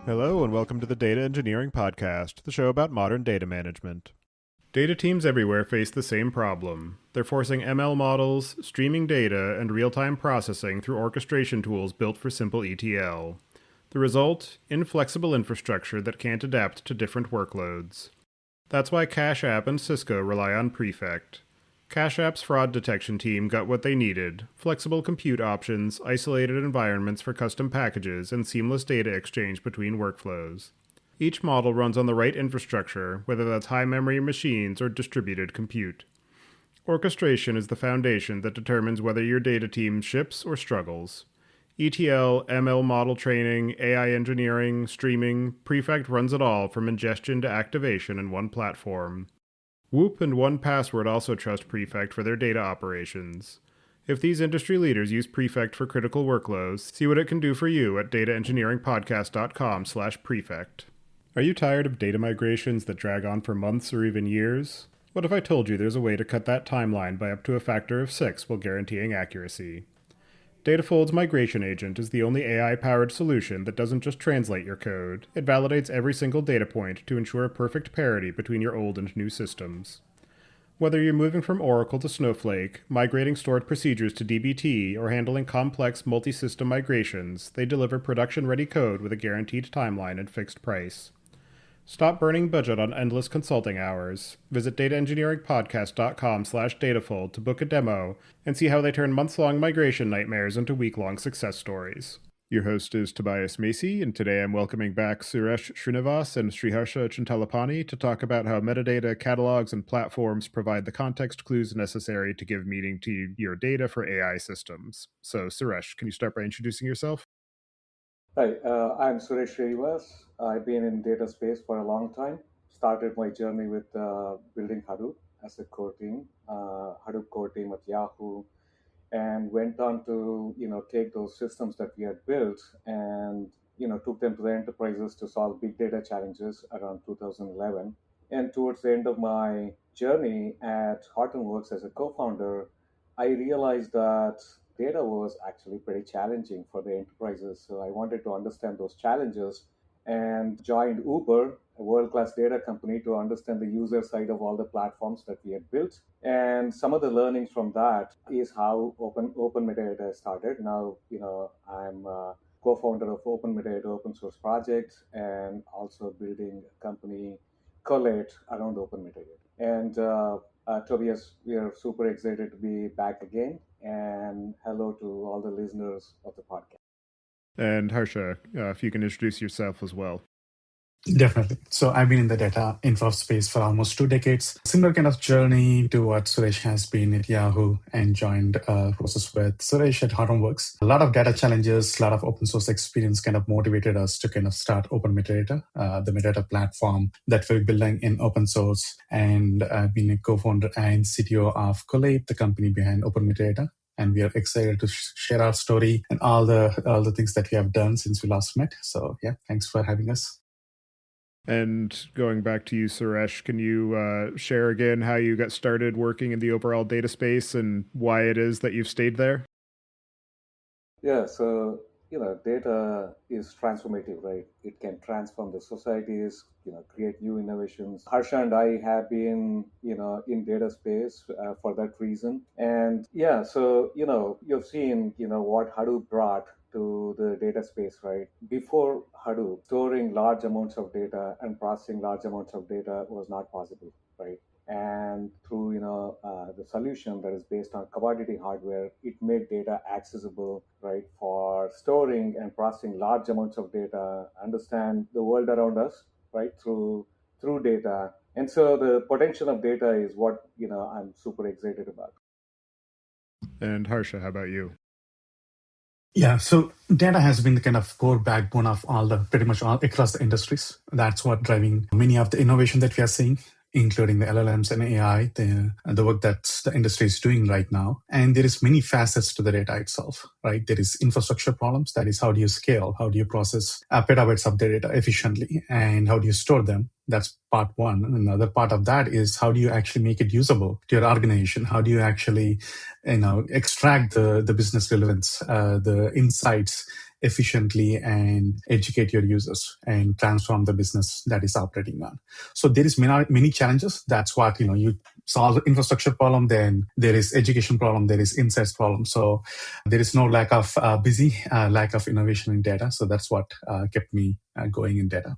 Hello and welcome to the Data Engineering Podcast, the show about modern data management. Data teams everywhere face the same problem. They're forcing ML models, streaming data, and real-time processing through orchestration tools built for simple ETL. The result? Inflexible infrastructure that can't adapt to different workloads. That's why Cash App and Cisco rely on Prefect. Cash App's fraud detection team got what they needed: flexible compute options, isolated environments for custom packages, and seamless data exchange between workflows. Each model runs on the right infrastructure, whether that's high-memory machines or distributed compute. Orchestration is the foundation that determines whether your data team ships or struggles. ETL, ML model training, AI engineering, streaming, Prefect runs it all from ingestion to activation in one platform. Whoop and 1Password also trust Prefect for their data operations. If these industry leaders use Prefect for critical workloads, see what it can do for you at dataengineeringpodcast.com/prefect. Are you tired of data migrations that drag on for months or even years? What if I told you there's a way to cut that timeline by up to a factor of 6 while guaranteeing accuracy? Datafold's Migration Agent is the only AI-powered solution that doesn't just translate your code. It validates every single data point to ensure perfect parity between your old and new systems. Whether you're moving from Oracle to Snowflake, migrating stored procedures to dbt, or handling complex multi-system migrations, they deliver production-ready code with a guaranteed timeline and fixed price. Stop burning budget on endless consulting hours. Visit dataengineeringpodcast.com/datafold to book a demo and see how they turn months-long migration nightmares into week-long success stories. Your host is Tobias Macy, and today I'm welcoming back Suresh, Srinivas, and Sriharsha Chintalapani to talk about how metadata, catalogs, and platforms provide the context clues necessary to give meaning to your data for AI systems. So, Suresh, can you start by introducing yourself? Hi, I'm Suresh Srinivas. I've been in data space for a long time. Started my journey with building Hadoop as a core team, Hadoop core team at Yahoo, and went on to take those systems that we had built and took them to the enterprises to solve big data challenges around 2011. And towards the end of my journey at Hortonworks as a co-founder, I realized that data was actually pretty challenging for the enterprises. So I wanted to understand those challenges and joined Uber, a world-class data company, to understand the user side of all the platforms that we had built. And some of the learnings from that is how OpenMetadata started. Now, I'm co-founder of OpenMetadata open source project and also building a company Collate around OpenMetadata. And Tobias, we are super excited to be back again. And hello to all the listeners of the podcast. And Harsha, if you can introduce yourself as well. Definitely. So I've been in the data infra space for almost 2 decades. Similar kind of journey to what Suresh has been at Yahoo and joined process with Suresh at Hortonworks. A lot of data challenges, a lot of open source experience kind of motivated us to kind of start OpenMetadata, the metadata platform that we're building in open source. And I've been a co-founder and CTO of Collate, the company behind OpenMetadata. And we are excited to share our story and all the things that we have done since we last met. So yeah, thanks for having us. And going back to you, Suresh, can you share again how you got started working in the overall data space and why it is that you've stayed there? Yeah, so data is transformative, right? It can transform the societies, create new innovations. Harsha and I have been, in data space for that reason. And yeah, so you've seen, what Hadoop brought to the data space, right? Before Hadoop, storing large amounts of data and processing large amounts of data was not possible, right? And through the solution that is based on commodity hardware, it made data accessible, right, for storing and processing large amounts of data, understand the world around us, right, through data. And so the potential of data is what I'm super excited about. And Harsha, how about you? Yeah, so data has been the kind of core backbone of pretty much all across the industries. That's what driving many of the innovation that we are seeing, including the LLMs and AI, the work that the industry is doing right now. And there is many facets to the data itself, right? There is infrastructure problems. That is, how do you scale? How do you process petabytes of data efficiently? And how do you store them? That's part one. And another part of that is, how do you actually make it usable to your organization? How do you actually, extract the business relevance, the insights, efficiently and educate your users and transform the business that is operating on. So there is many challenges. That's what, you solve the infrastructure problem, then there is education problem, there is insights problem. So there is no lack of lack of innovation in data. So that's what kept me going in data.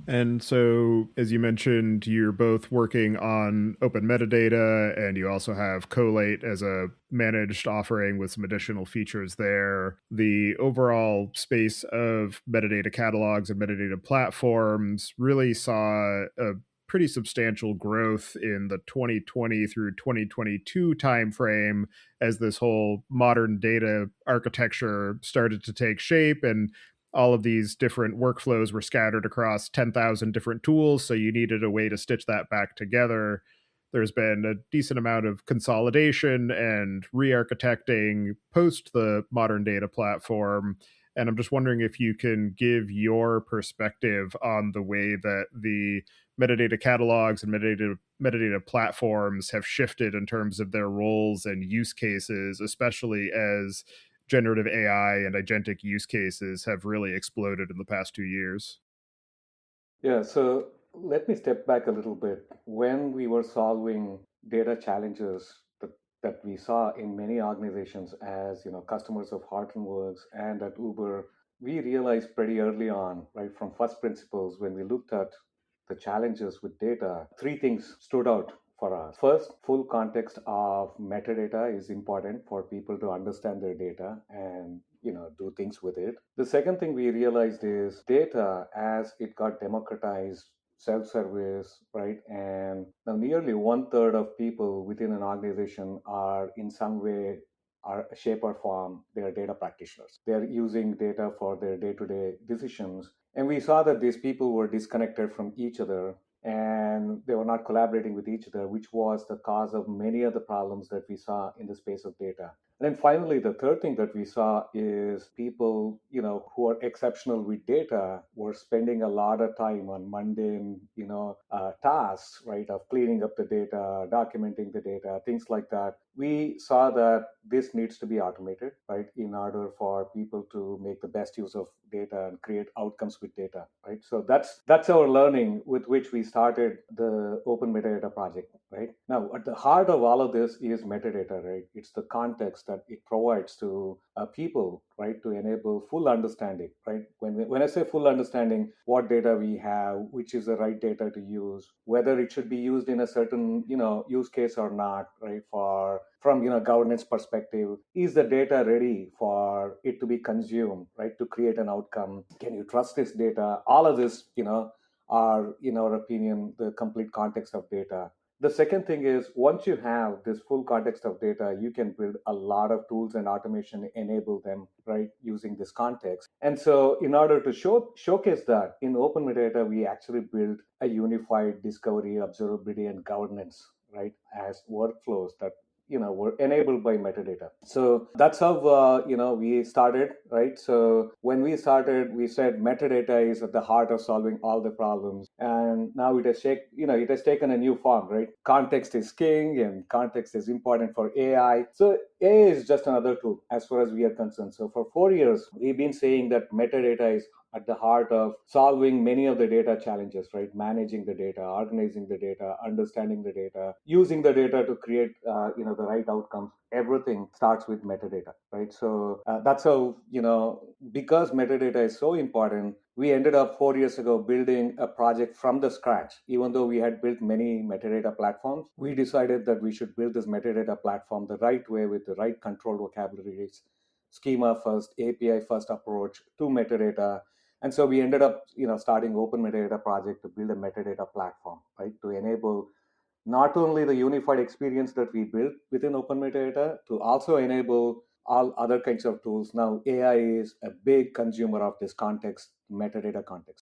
And so, as you mentioned, you're both working on OpenMetadata, and you also have Collate as a managed offering with some additional features there. The overall space of metadata catalogs and metadata platforms really saw a pretty substantial growth in the 2020 through 2022 timeframe as this whole modern data architecture started to take shape, and all of these different workflows were scattered across 10,000 different tools, so you needed a way to stitch that back together. There's been a decent amount of consolidation and re-architecting post the modern data platform. And I'm just wondering if you can give your perspective on the way that the metadata catalogs and metadata platforms have shifted in terms of their roles and use cases, especially as generative AI and agentic use cases have really exploded in the past 2 years. Yeah, so let me step back a little bit. When we were solving data challenges that we saw in many organizations as customers of Hortonworks and at Uber, we realized pretty early on, right, from first principles, when we looked at the challenges with data, three things stood out for us. First, full context of metadata is important for people to understand their data and do things with it. The second thing we realized is data, as it got democratized, self-service, right? And now nearly one third of people within an organization are in some way, are shape or form, they are data practitioners. They're using data for their day-to-day decisions. And we saw that these people were disconnected from each other and they were not collaborating with each other, which was the cause of many of the problems that we saw in the space of data. And then finally, the third thing that we saw is people, who are exceptional with data were spending a lot of time on mundane, tasks, right, of cleaning up the data, documenting the data, things like that. We saw that this needs to be automated, right, in order for people to make the best use of data and create outcomes with data, right? So that's our learning with which we started the Open Metadata project, right? Now, at the heart of all of this is metadata, right? It's the context that it provides to people, right, to enable full understanding, right? When I say full understanding, what data we have, which is the right data to use, whether it should be used in a certain, use case or not, right? From governance perspective, is the data ready for it to be consumed, right, to create an outcome? Can you trust this data? All of this, are, in our opinion, the complete context of data. The second thing is, once you have this full context of data, you can build a lot of tools and automation, enable them, right, using this context. And so in order to showcase that, in Open Metadata, we actually built a unified discovery, observability, and governance, right, as workflows that were enabled by metadata. So that's how we started, right? So when we started, we said metadata is at the heart of solving all the problems, and now it has taken a new form, right? Context is king, and context is important for AI. So AI is just another tool as far as we are concerned. So for 4 years, we've been saying that metadata is at the heart of solving many of the data challenges, right? Managing the data, organizing the data, understanding the data, using the data to create, the right outcomes. Everything starts with metadata, right? So that's how, because metadata is so important, we ended up 4 years ago building a project from the scratch. Even though we had built many metadata platforms, we decided that we should build this metadata platform the right way with the right control vocabularies, schema first, API first approach to metadata. And so we ended up, starting Open Metadata project to build a metadata platform, right, to enable not only the unified experience that we built within Open Metadata, to also enable all other kinds of tools. Now, AI is a big consumer of this context, metadata context.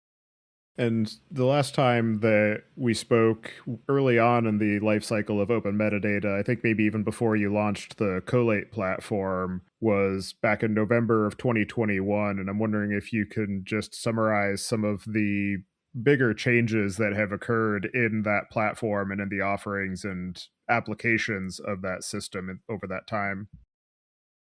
And the last time that we spoke early on in the life cycle of Open Metadata, I think maybe even before you launched the Collate platform, was back in November of 2021. And I'm wondering if you can just summarize some of the bigger changes that have occurred in that platform and in the offerings and applications of that system over that time.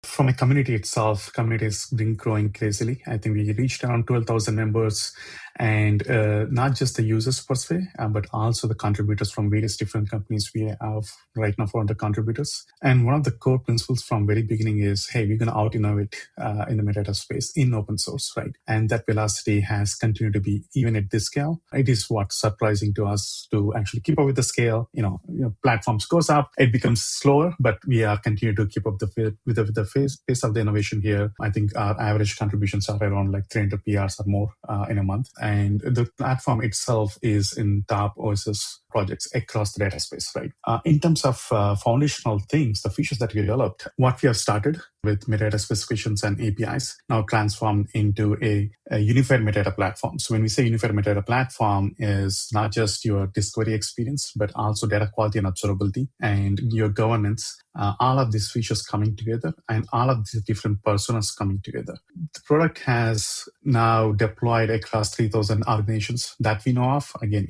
From a community itself, community has been growing crazily. I think we reached around 12,000 members, and not just the users per se, but also the contributors from various different companies. We have right now 400 contributors. And one of the core principles from very beginning is, hey, we're going to out-innovate in the metadata space in open source, right? And that velocity has continued to be even at this scale. It is what's surprising to us to actually keep up with the scale. Platforms goes up, it becomes slower, but we are continuing to keep up with the pace of the innovation here. I think our average contributions are around like 300 PRs or more in a month. And the platform itself is in top OSS projects across the data space, right? In terms of foundational things, the features that we developed, what we have started with metadata specifications and APIs now transformed into a unified metadata platform. So when we say unified metadata platform, is not just your discovery experience, but also data quality and observability and your governance. All of these features coming together and all of these different personas coming together. The product has now deployed across 3,000 organizations that we know of. Again,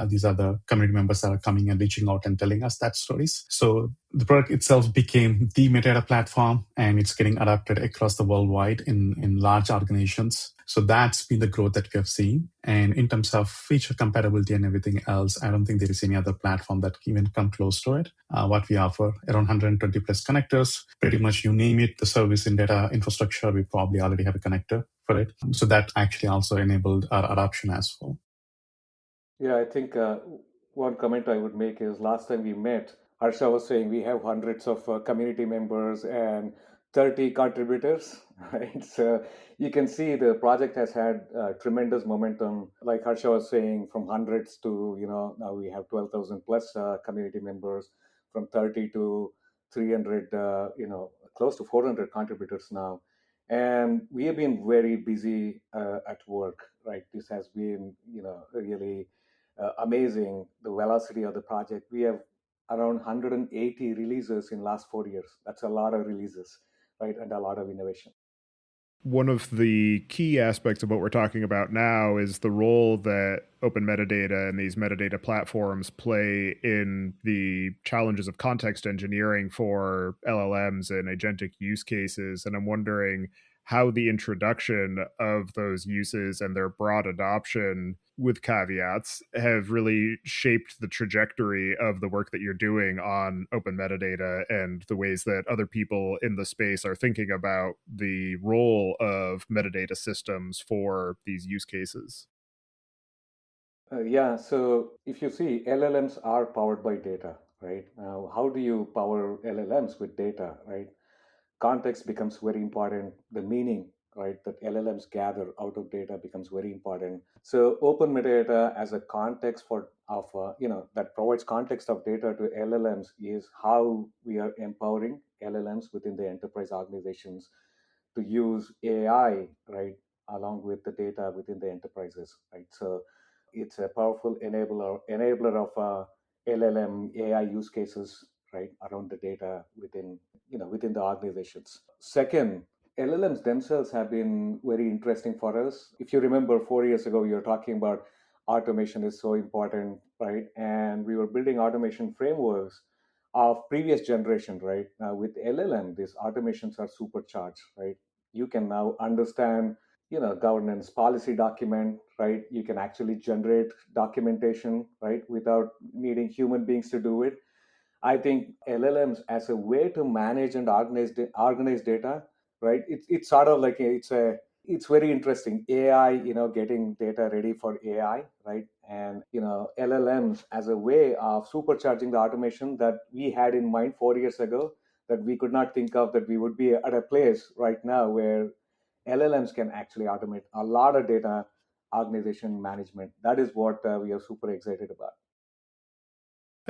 these are the community members that are coming and reaching out and telling us that stories. So the product itself became the metadata platform, and it's getting adopted across the worldwide in large organizations. So that's been the growth that we have seen. And in terms of feature compatibility and everything else, I don't think there is any other platform that can even come close to it. What we offer, around 120 plus connectors, pretty much you name it, the service in data infrastructure, we probably already have a connector for it. So that actually also enabled our adoption as well. Yeah, I think one comment I would make is last time we met, Harsha was saying we have hundreds of community members and 30 contributors, right? So you can see the project has had tremendous momentum. Like Harsha was saying, from hundreds to, now we have 12,000 plus community members, from 30 to 300, close to 400 contributors now. And we have been very busy at work, right? This has been, really amazing, the velocity of the project. We have around 180 releases in last 4 years. That's a lot of releases, right? And a lot of innovation. One of the key aspects of what we're talking about now is the role that open metadata and these metadata platforms play in the challenges of context engineering for LLMs and agentic use cases. And I'm wondering how the introduction of those uses and their broad adoption, with caveats, have really shaped the trajectory of the work that you're doing on open metadata and the ways that other people in the space are thinking about the role of metadata systems for these use cases. Yeah, so if you see, LLMs are powered by data, right? Now, how do you power LLMs with data, right? Context becomes very important. The meaning, right, that LLMs gather out of data becomes very important. So open metadata as a context that provides context of data to LLMs is how we are empowering LLMs within the enterprise organizations to use AI, right, along with the data within the enterprises, right? So it's a powerful enabler of LLM AI use cases, right, around the data within the organizations. Second, LLMs themselves have been very interesting for us. If you remember 4 years ago, you were talking about automation is so important, right? And we were building automation frameworks of previous generation, right? Now with LLM, these automations are supercharged, right? You can now understand, governance policy document, right? You can actually generate documentation, right, without needing human beings to do it. I think LLMs as a way to manage and organize data, right? It's sort of like it's very interesting. AI, getting data ready for AI, right? And LLMs as a way of supercharging the automation that we had in mind 4 years ago, that we could not think of, that we would be at a place right now where LLMs can actually automate a lot of data organization management. That is what we are super excited about.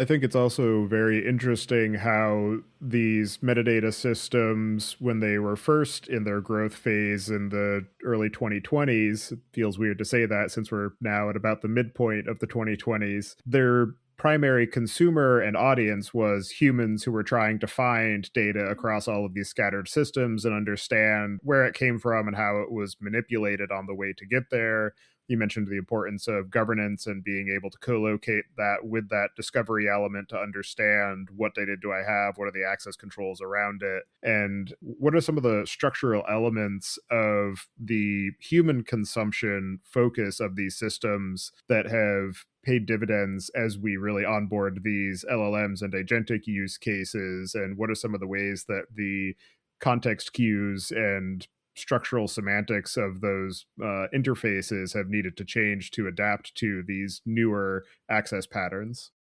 I think it's also very interesting how these metadata systems, when they were first in their growth phase in the early 2020s, it feels weird to say that since we're now at about the midpoint of the 2020s, their primary consumer and audience was humans who were trying to find data across all of these scattered systems and understand where it came from and how it was manipulated on the way to get there. You mentioned the importance of governance and being able to co-locate that with that discovery element to understand what data do I have, what are the access controls around it, and what are some of the structural elements of the human consumption focus of these systems that have paid dividends as we really onboard these LLMs and agentic use cases, and what are some of the ways that the context queues and structural semantics of those interfaces have needed to change to adapt to these newer access patterns?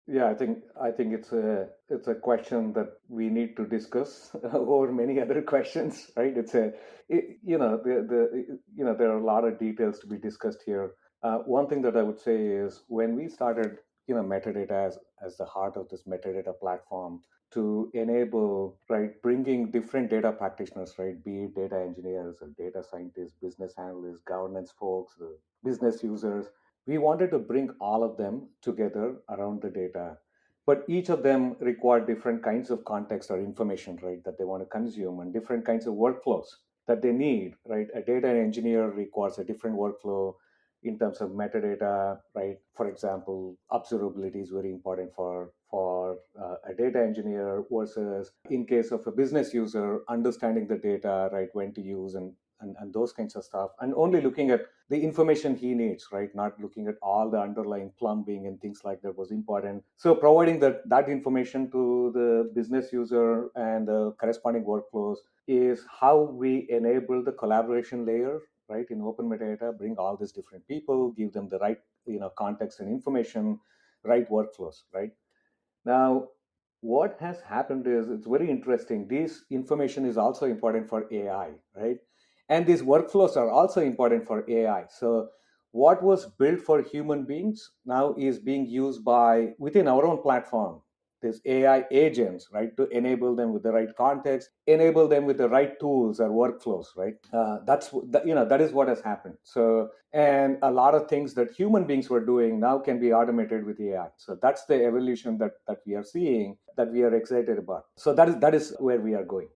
Yeah, I think it's a question that we need to discuss over many other questions, right? There are a lot of details to be discussed here. One thing that I would say is when we started, metadata as the heart of this metadata platform to enable, right, bringing different data practitioners, right, be it data engineers or data scientists, business analysts, governance folks, business users, we wanted to bring all of them together around the data, but each of them require different kinds of context or information, right, that they want to consume, and different kinds of workflows that they need, right? A data engineer requires a different workflow in terms of metadata, right? For example, observability is very important for a data engineer versus in case of a business user, understanding the data, right, when to use and those kinds of stuff, and only looking at the information he needs, right? Not looking at all the underlying plumbing and things like that was important. So providing that information to the business user and the corresponding workflows is how we enable the collaboration layer, right? In open metadata, bring all these different people, give them the right, context and information, right workflows, right? Now, what has happened is it's very interesting. This information is also important for AI, right? And these workflows are also important for AI. So, what was built for human beings now is being used by within our own platform. These AI agents, right, to enable them with the right context, enable them with the right tools or workflows, right? That is what has happened. So, and a lot of things that human beings were doing now can be automated with AI. So that's the evolution that we are seeing, that we are excited about. So that is where we are going.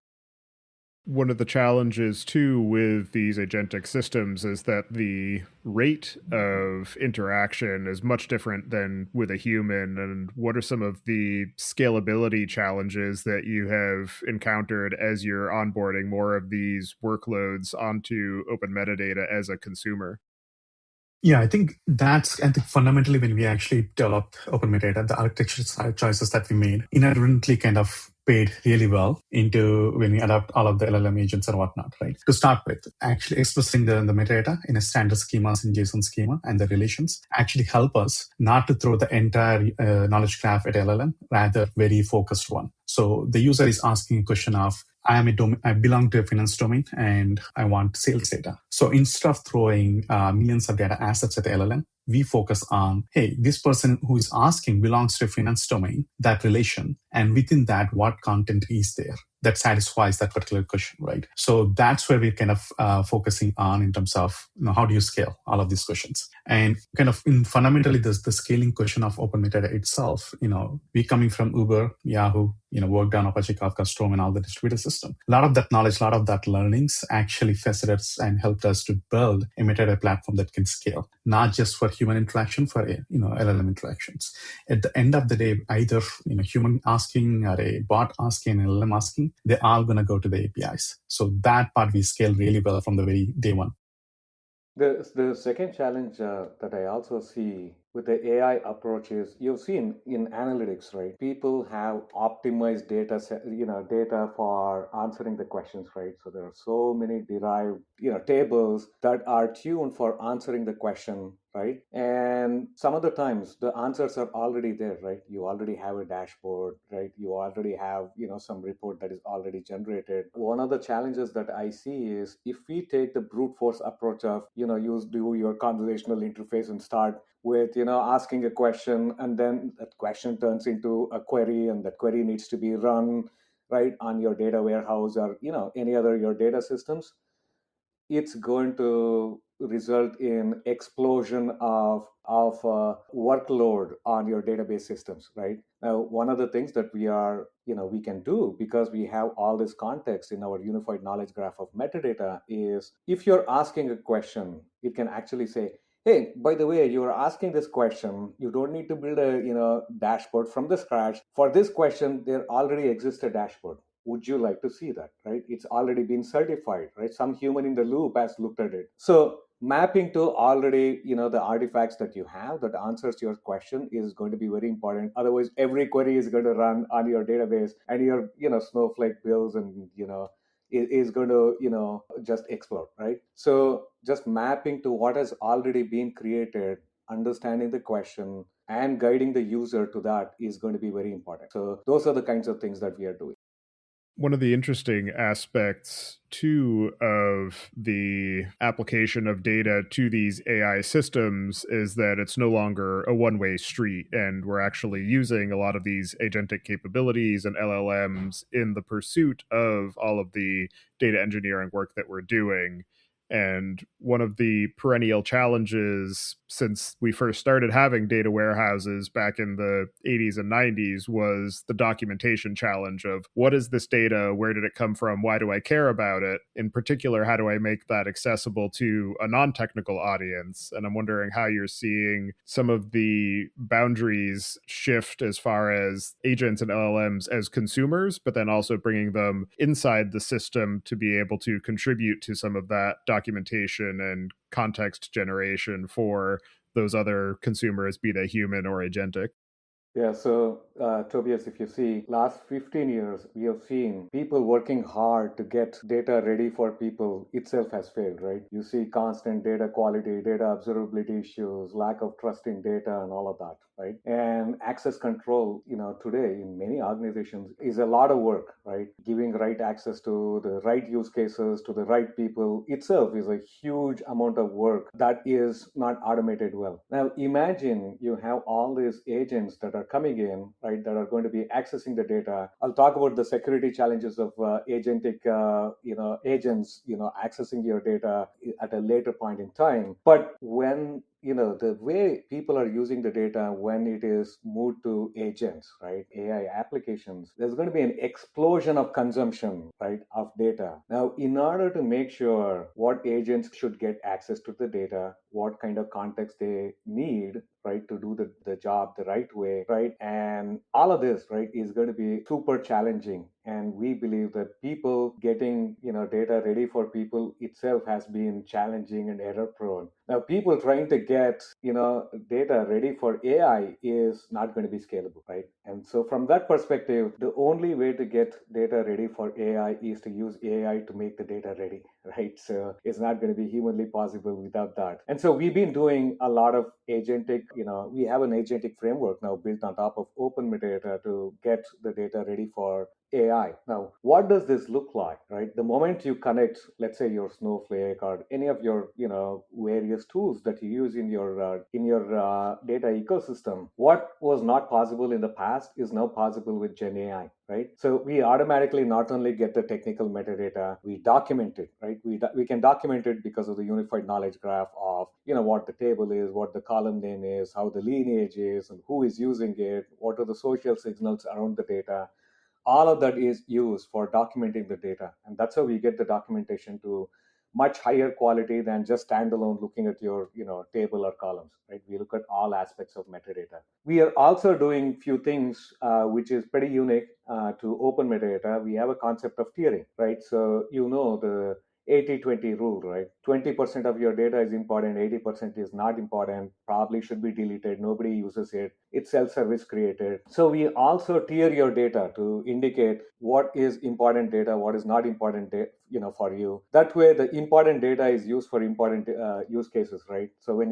One of the challenges too with these agentic systems is that the rate of interaction is much different than with a human. And what are some of the scalability challenges that you have encountered as you're onboarding more of these workloads onto open metadata as a consumer? Yeah, I think fundamentally when we actually developed open metadata, the architecture choices that we made inadvertently kind of paid really well into when we adapt all of the LLM agents and whatnot, right? To start with, actually expressing the metadata in a standard schemas in JSON schema and the relations actually help us not to throw the entire knowledge graph at LLM, rather very focused one. So the user is asking a question of, I belong to a finance domain and I want sales data. So instead of throwing millions of data assets at the LLM, we focus on, hey, this person who is asking belongs to a finance domain, that relation, and within that, what content is there that satisfies that particular question, right? So that's where we're kind of focusing on in terms of, how do you scale all of these questions? And kind of fundamentally, the scaling question of open metadata itself, we coming from Uber, Yahoo, worked on Apache Kafka Storm and all the distributed system. A lot of that knowledge, a lot of that learnings actually facilitated us and helped us to build a metadata platform that can scale, not just for human interaction, for LLM interactions. At the end of the day, either human asking or a bot asking and LLM asking, they're all going to go to the APIs. So that part we scale really well from the very day one. The second challenge that I also see with the AI approach is you've seen in analytics, right? People have optimized data for answering the questions, right? So there are so many derived, tables that are tuned for answering the question, right? And some of the times the answers are already there, right? You already have a dashboard, right? You already have, some report that is already generated. One of the challenges that I see is if we take the brute force approach of, you do your conversational interface and start with, asking a question, and then that question turns into a query, and that query needs to be run, right, on your data warehouse or, any other your data systems, it's going to result in explosion of workload on your database systems, right? Now, one of the things that we can do, because we have all this context in our unified knowledge graph of metadata, is if you're asking a question, it can actually say, hey, by the way, you're asking this question, you don't need to build a dashboard from the scratch. For this question, there already exists a dashboard. Would you like to see that, right? It's already been certified, right? Some human in the loop has looked at it. So mapping to already, the artifacts that you have that answers your question is going to be very important. Otherwise, every query is going to run on your database, and your, Snowflake bills and, is going to, just explode, right? So just mapping to what has already been created, understanding the question and guiding the user to that is going to be very important. So those are the kinds of things that we are doing. One of the interesting aspects, too, of the application of data to these AI systems is that it's no longer a one-way street, and we're actually using a lot of these agentic capabilities and LLMs in the pursuit of all of the data engineering work that we're doing. And one of the perennial challenges since we first started having data warehouses back in the 80s and 90s was the documentation challenge of what is this data? Where did it come from? Why do I care about it? In particular, how do I make that accessible to a non-technical audience? And I'm wondering how you're seeing some of the boundaries shift as far as agents and LLMs as consumers, but then also bringing them inside the system to be able to contribute to some of that documentation and context generation for those other consumers, be they human or agentic. Yeah, so Tobias, if you see, last 15 years, we have seen people working hard to get data ready for people itself has failed, right? You see constant data quality, data observability issues, lack of trust in data and all of that, right? And access control, today in many organizations is a lot of work, right? Giving right access to the right use cases to the right people itself is a huge amount of work that is not automated well. Now, imagine you have all these agents that are coming in, right, that are going to be accessing the data. I'll talk about the security challenges of agentic, agents, accessing your data at a later point in time. But when the way people are using the data when it is moved to agents, right, AI applications, there's going to be an explosion of consumption, right, of data. Now, in order to make sure what agents should get access to the data, what kind of context they need, right, to do the job the right way, right, and all of this, right, is going to be super challenging. And we believe that people getting data ready for people itself has been challenging and error prone. Now, people trying to get data ready for AI is not going to be scalable, right? And so from that perspective, the only way to get data ready for AI is to use AI to make the data ready, right? So it's not going to be humanly possible without that. And so we've been doing a lot of agentic, we have an agentic framework now built on top of OpenMetadata to get the data ready for AI. Now, what does this look like, right? The moment you connect, let's say, your Snowflake or any of your, various tools that you use in your data ecosystem, what was not possible in the past is now possible with Gen AI, right? So we automatically not only get the technical metadata, we document it, right? We can document it because of the unified knowledge graph of, what the table is, what the column name is, how the lineage is, and who is using it, what are the social signals around the data. All of that is used for documenting the data, and that's how we get the documentation to much higher quality than just standalone looking at your table or columns, right? We look at all aspects of metadata. We are also doing few things which is pretty unique to open metadata. We have a concept of tiering, right? So the 80-20 rule, right? 20% of your data is important, 80% is not important, probably should be deleted, nobody uses it, it's self-service created. So we also tier your data to indicate what is important data, what is not important for you. That way the important data is used for important use cases, right? So when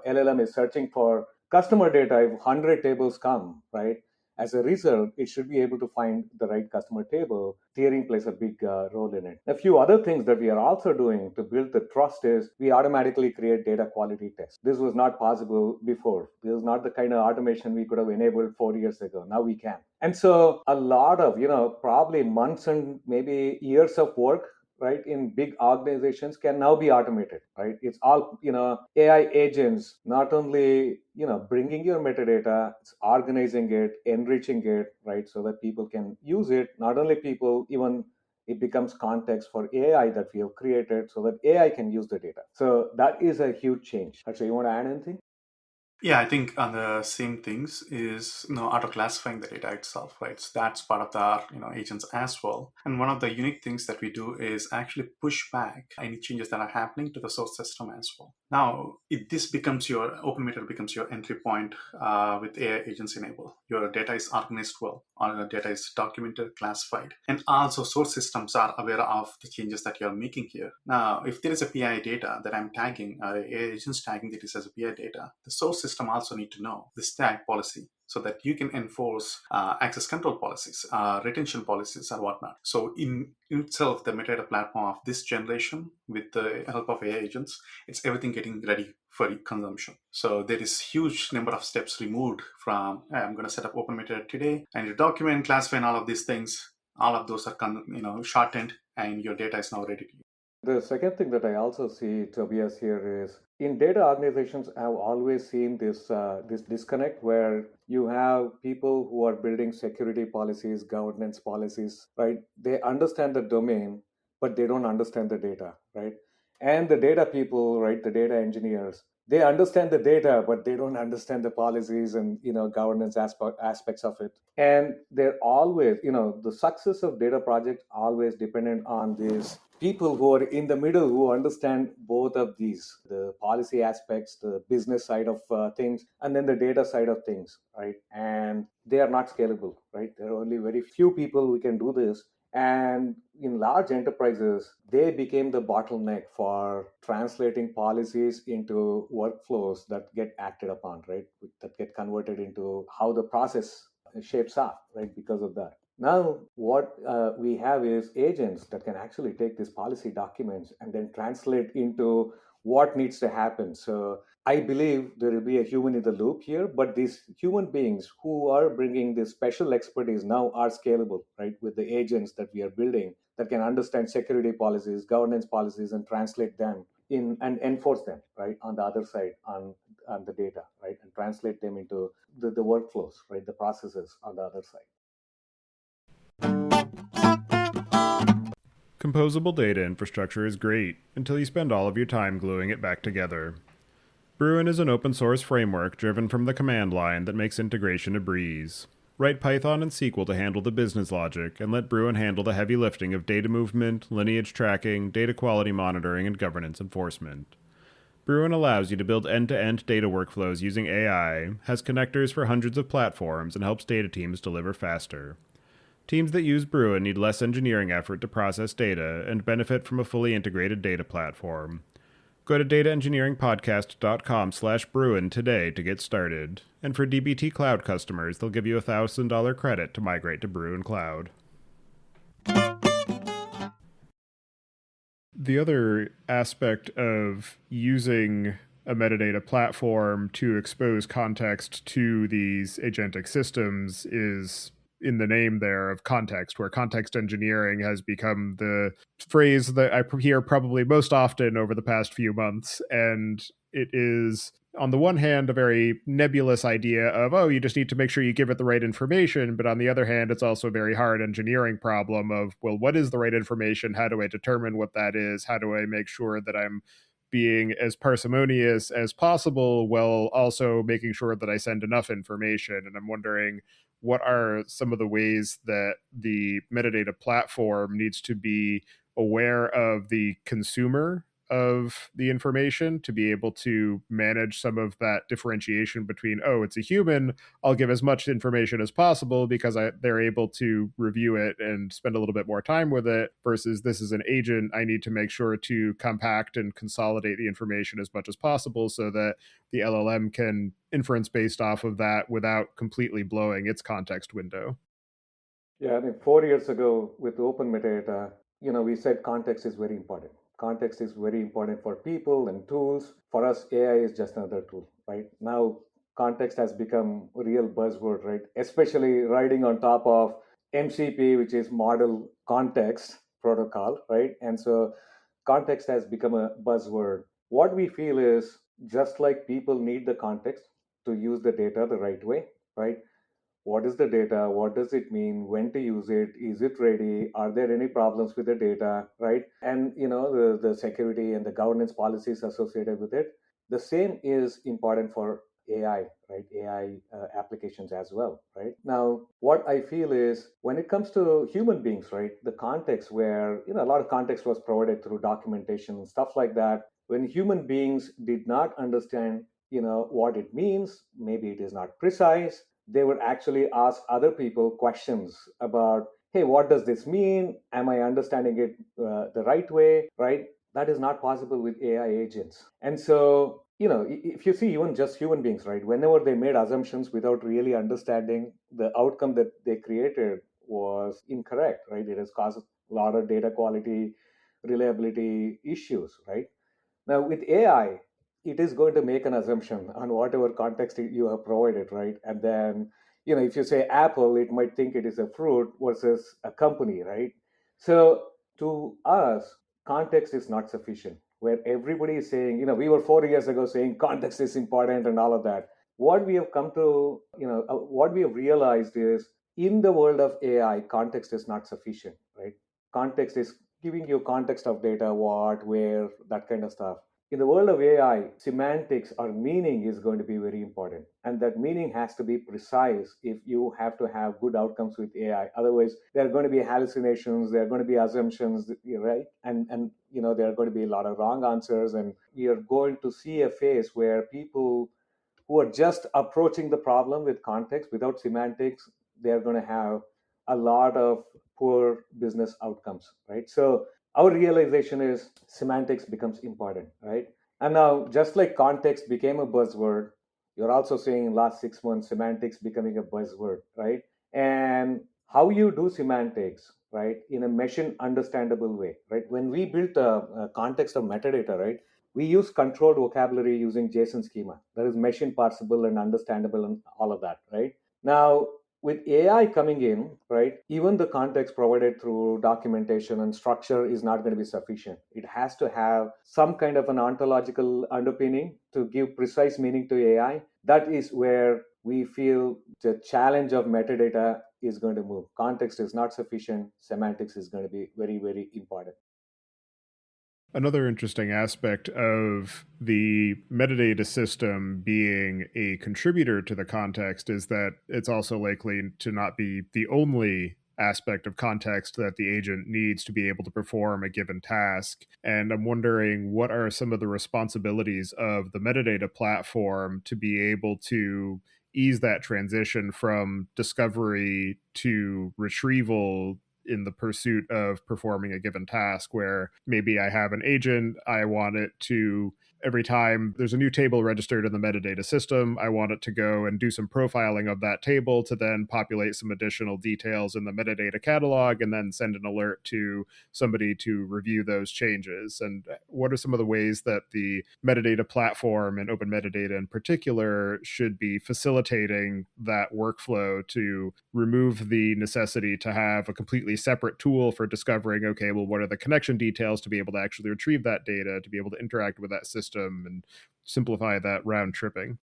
LLM is searching for customer data, if 100 tables come, right, as a result, it should be able to find the right customer table. Tiering plays a big role in it. A few other things that we are also doing to build the trust is we automatically create data quality tests. This was not possible before. This is not the kind of automation we could have enabled 4 years ago. Now we can. And so a lot of, probably months and maybe years of work right, in big organizations can now be automated, right? It's all, AI agents, not only, bringing your metadata, it's organizing it, enriching it, right? So that people can use it. Not only people, even it becomes context for AI that we have created so that AI can use the data. So that is a huge change. Actually, you want to add anything? Yeah, I think on the same things is auto classifying the data itself, right? So that's part of the agents as well. And one of the unique things that we do is actually push back any changes that are happening to the source system as well. Now, if this becomes your OpenMetadata becomes your entry point with AI agents enabled. Your data is organized well, or your data is documented, classified, and also source systems are aware of the changes that you're making here. Now, if there is a PI data that I'm tagging, AI agents tagging that is as a PI data, the source system also need to know this tag policy so that you can enforce access control policies, retention policies, or whatnot. So in itself, the metadata platform of this generation, with the help of AI agents, it's everything getting ready for consumption. So there is huge number of steps removed from I'm going to set up open metadata today and you document, classify, and all of these things. All of those are shortened, and your data is now ready to use. The second thing that I also see, Tobias, here is in data organizations, I've always seen this disconnect where you have people who are building security policies, governance policies, right? They understand the domain, but they don't understand the data, right? And the data people, right, the data engineers, they understand the data, but they don't understand the policies and governance aspects of it. And they're always, the success of data projects always dependent on these people who are in the middle who understand both of these, the policy aspects, the business side of things, and then the data side of things, right? And they are not scalable, right? There are only very few people who can do this. And in large enterprises, they became the bottleneck for translating policies into workflows that get acted upon, right? That get converted into how the process shapes up, right? Because of that. Now, what we have is agents that can actually take these policy documents and then translate into what needs to happen. So I believe there will be a human in the loop here, but these human beings who are bringing this special expertise now are scalable, right? With the agents that we are building that can understand security policies, governance policies, and translate them in and enforce them, right? On the other side, on the data, right? And translate them into the workflows, right? The processes on the other side. Composable data infrastructure is great until you spend all of your time gluing it back together. Bruin is an open source framework driven from the command line that makes integration a breeze. Write Python and SQL to handle the business logic, and let Bruin handle the heavy lifting of data movement, lineage tracking, data quality monitoring, and governance enforcement. Bruin allows you to build end-to-end data workflows using AI, has connectors for hundreds of platforms, and helps data teams deliver faster. Teams that use Bruin need less engineering effort to process data and benefit from a fully integrated data platform. Go to dataengineeringpodcast.com/Bruin today to get started. And for dbt Cloud customers, they'll give you a $1,000 credit to migrate to Bruin Cloud. The other aspect of using a metadata platform to expose context to these agentic systems is in the name there of context, where context engineering has become the phrase that I hear probably most often over the past few months. And it is, on the one hand, a very nebulous idea of, oh, you just need to make sure you give it the right information. But on the other hand, it's also a very hard engineering problem of, well, what is the right information? How do I determine what that is? How do I make sure that I'm being as parsimonious as possible while also making sure that I send enough information? And I'm wondering, what are some of the ways that the metadata platform needs to be aware of the consumer of the information to be able to manage some of that differentiation between, oh, it's a human, I'll give as much information as possible because they're able to review it and spend a little bit more time with it, versus this is an agent, I need to make sure to compact and consolidate the information as much as possible so that the LLM can inference based off of that without completely blowing its context window. Yeah, I mean, 4 years ago with open metadata, we said context is very important. Context is very important for people and tools. For us, AI is just another tool, right? Now, context has become a real buzzword, right? Especially riding on top of MCP, which is model context, protocol, right? And so context has become a buzzword. What we feel is just like people need the context to use the data the right way, right? What is the data? What does it mean? When to use it? Is it ready? Are there any problems with the data, right? And the security and the governance policies associated with it. The same is important for AI, right? AI applications as well, right? Now, what I feel is when it comes to human beings, right? The context where a lot of context was provided through documentation and stuff like that. When human beings did not understand what it means, maybe it is not precise, they would actually ask other people questions about, hey, what does this mean? Am I understanding it the right way, right? That is not possible with AI agents. And so if you see even just human beings, right, whenever they made assumptions without really understanding the outcome that they created was incorrect, right? It has caused a lot of data quality reliability issues, right? Now, with AI, it is going to make an assumption on whatever context you have provided, right? And then, if you say Apple, it might think it is a fruit versus a company, right? So, to us, context is not sufficient. Where everybody is saying, we were 4 years ago saying context is important and all of that. What we have come to, what we have realized is in the world of AI, context is not sufficient, right? Context is giving you context of data, what, where, that kind of stuff. In the world of AI, semantics or meaning is going to be very important. And that meaning has to be precise if you have to have good outcomes with AI. Otherwise, there are going to be hallucinations, there are going to be assumptions, right? And there are going to be a lot of wrong answers. And we are going to see a phase where people who are just approaching the problem with context without semantics, they're going to have a lot of poor business outcomes, right? So our realization is semantics becomes important, right? And now, just like context became a buzzword, you're also seeing in last 6 months semantics becoming a buzzword, right? And how you do semantics, right, in a machine understandable way, right? When we built a context of metadata, right, we use controlled vocabulary using JSON schema that is machine parsable and understandable and all of that, right? Now, with AI coming in, right, even the context provided through documentation and structure is not going to be sufficient. It has to have some kind of an ontological underpinning to give precise meaning to AI. That is where we feel the challenge of metadata is going to move. Context is not sufficient. Semantics is going to be very, very important. Another interesting aspect of the metadata system being a contributor to the context is that it's also likely to not be the only aspect of context that the agent needs to be able to perform a given task. And I'm wondering, what are some of the responsibilities of the metadata platform to be able to ease that transition from discovery to retrieval in the pursuit of performing a given task, where maybe I have an agent, I want it to, every time there's a new table registered in the metadata system, I want it to go and do some profiling of that table to then populate some additional details in the metadata catalog and then send an alert to somebody to review those changes. And what are some of the ways that the metadata platform and OpenMetadata in particular should be facilitating that workflow to remove the necessity to have a completely separate tool for discovering, okay, well, what are the connection details to be able to actually retrieve that data, to be able to interact with that system and simplify that round tripping?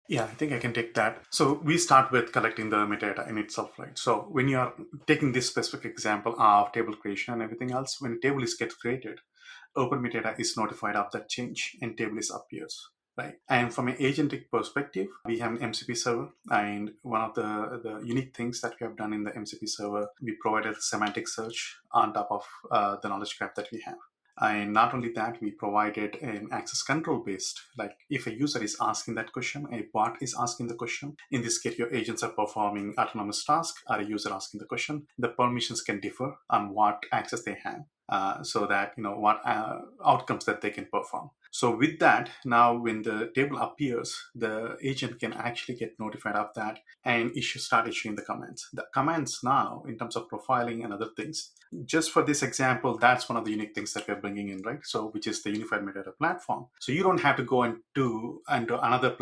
Yeah, I think I can take that. So we start with collecting the metadata in itself, right? So when you are taking this specific example of table creation and everything else, when a table is get created, OpenMetadata is notified of that change and table is appears, right? And from an agentic perspective, we have an MCP server, and one of the unique things that we have done in the MCP server, we provided a semantic search on top of the knowledge graph that we have. And not only that, we provided an access control based, like if a user is asking that question, a bot is asking the question. In this case, your agents are performing autonomous task, or a user asking the question. The permissions can differ on what access they have. So that what outcomes that they can perform. So with that, now when the table appears, the agent can actually get notified of that and start issuing the commands. The commands now, in terms of profiling and other things, just for this example, that's one of the unique things that we're bringing in, right? So which is the unified metadata platform. So you don't have to go into another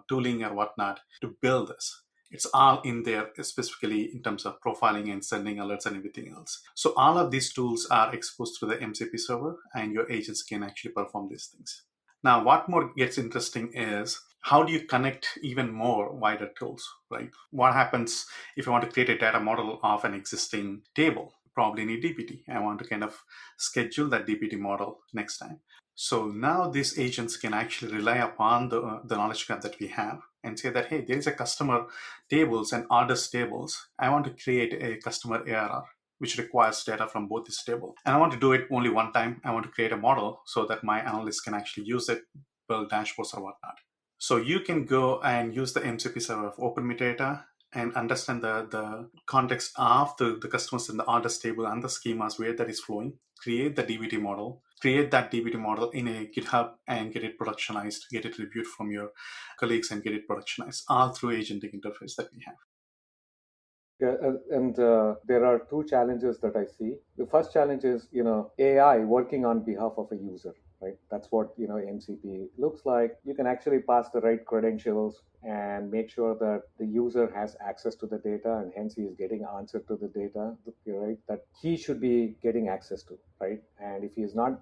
tooling or whatnot to build this. It's all in there, specifically in terms of profiling and sending alerts and everything else. So all of these tools are exposed to the MCP server, and your agents can actually perform these things. Now, what more gets interesting is how do you connect even more wider tools, right? What happens if you want to create a data model of an existing table? Probably need DPT. I want to kind of schedule that DPT model next time. So now these agents can actually rely upon the knowledge graph that we have and say that, hey, there is a customer tables and orders tables. I want to create a customer ARR, which requires data from both these tables. And I want to do it only one time. I want to create a model so that my analysts can actually use it, build dashboards or whatnot. So you can go and use the MCP server of OpenMetadata and understand the context of the customers in the orders table and the schemas where that is flowing, create the DBT model, create that DBT model in a GitHub and get it productionized, get it reviewed from your colleagues and get it productionized, all through agentic interface that we have. Yeah, and there are two challenges that I see. The first challenge is, AI working on behalf of a user, right? That's what, MCP looks like. You can actually pass the right credentials and make sure that the user has access to the data and hence he is getting answer to the data, right? That he should be getting access to, right? And if he is not,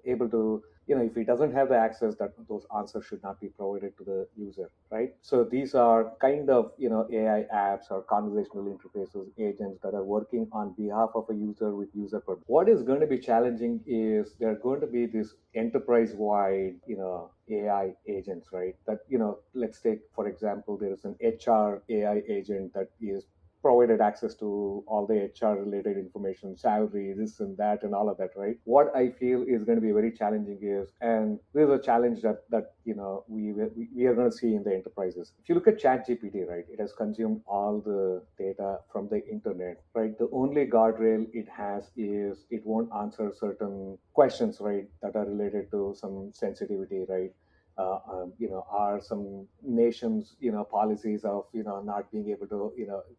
able to, if he doesn't have the access, that those answers should not be provided to the user, right? So these are kind of, AI apps or conversational interfaces, agents that are working on behalf of a user with user purpose. What is going to be challenging is there are going to be this enterprise-wide, AI agents, right? That, let's take, for example, there is an HR AI agent that is provided access to all the HR related information, salary, this and that, and all of that, right? What I feel is going to be very challenging is, and there's a challenge that we are going to see in the enterprises. If you look at ChatGPT, right, it has consumed all the data from the internet, right? The only guardrail it has is it won't answer certain questions, right, that are related to some sensitivity, right? Are some nations, policies of, not being able to,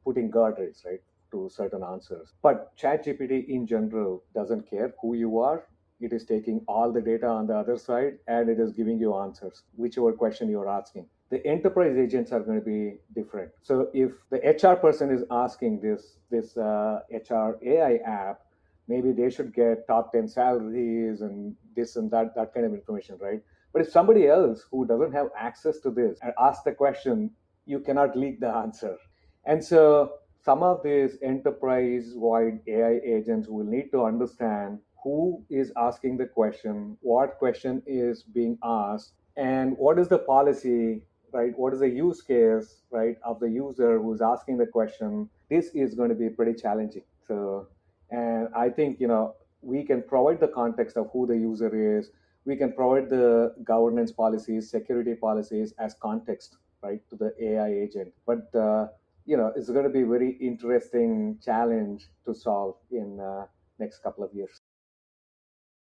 putting guardrails, right, to certain answers. But ChatGPT in general doesn't care who you are. It is taking all the data on the other side and it is giving you answers, whichever question you're asking. The enterprise agents are going to be different. So if the HR person is asking this HR AI app, maybe they should get top 10 salaries and this and that kind of information, right? But if somebody else who doesn't have access to this and asks the question, you cannot leak the answer. And so some of these enterprise-wide AI agents will need to understand who is asking the question, what question is being asked, and what is the policy, right? What is the use case, right, of the user who's asking the question. This is going to be pretty challenging. So, and I think, we can provide the context of who the user is. We can provide the governance policies, security policies as context, right, to the AI agent. But it's going to be a very interesting challenge to solve in next couple of years.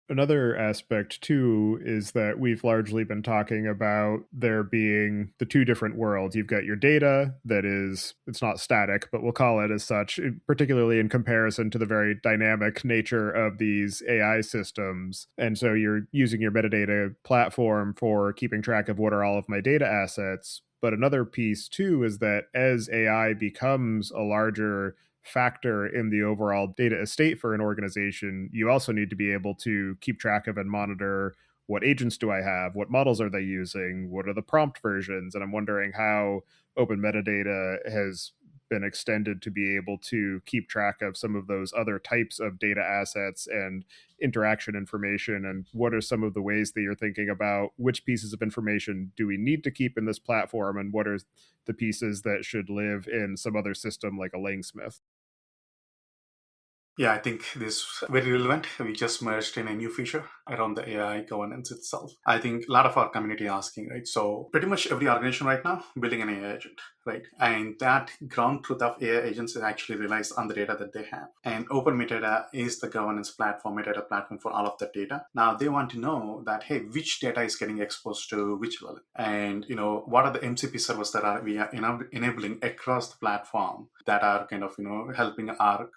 Another aspect, too, is that we've largely been talking about there being the two different worlds. You've got your data that is, it's not static, but we'll call it as such, particularly in comparison to the very dynamic nature of these AI systems. And so you're using your metadata platform for keeping track of what are all of my data assets. But another piece, too, is that as AI becomes a larger factor in the overall data estate for an organization, you also need to be able to keep track of and monitor what agents do I have, what models are they using, what are the prompt versions. And I'm wondering how open metadata has been extended to be able to keep track of some of those other types of data assets and interaction information, and what are some of the ways that you're thinking about which pieces of information do we need to keep in this platform and what are the pieces that should live in some other system like a Langsmith. Yeah, I think this is very relevant. We just merged in a new feature around the AI governance itself. I think a lot of our community asking, right? So pretty much every organization right now building an AI agent, right? And that ground truth of AI agents is actually relies on the data that they have. And Open Metadata is the governance platform, metadata platform for all of the data. Now they want to know that, hey, which data is getting exposed to which level? And, what are the MCP servers that we are enabling across the platform that are kind of, helping our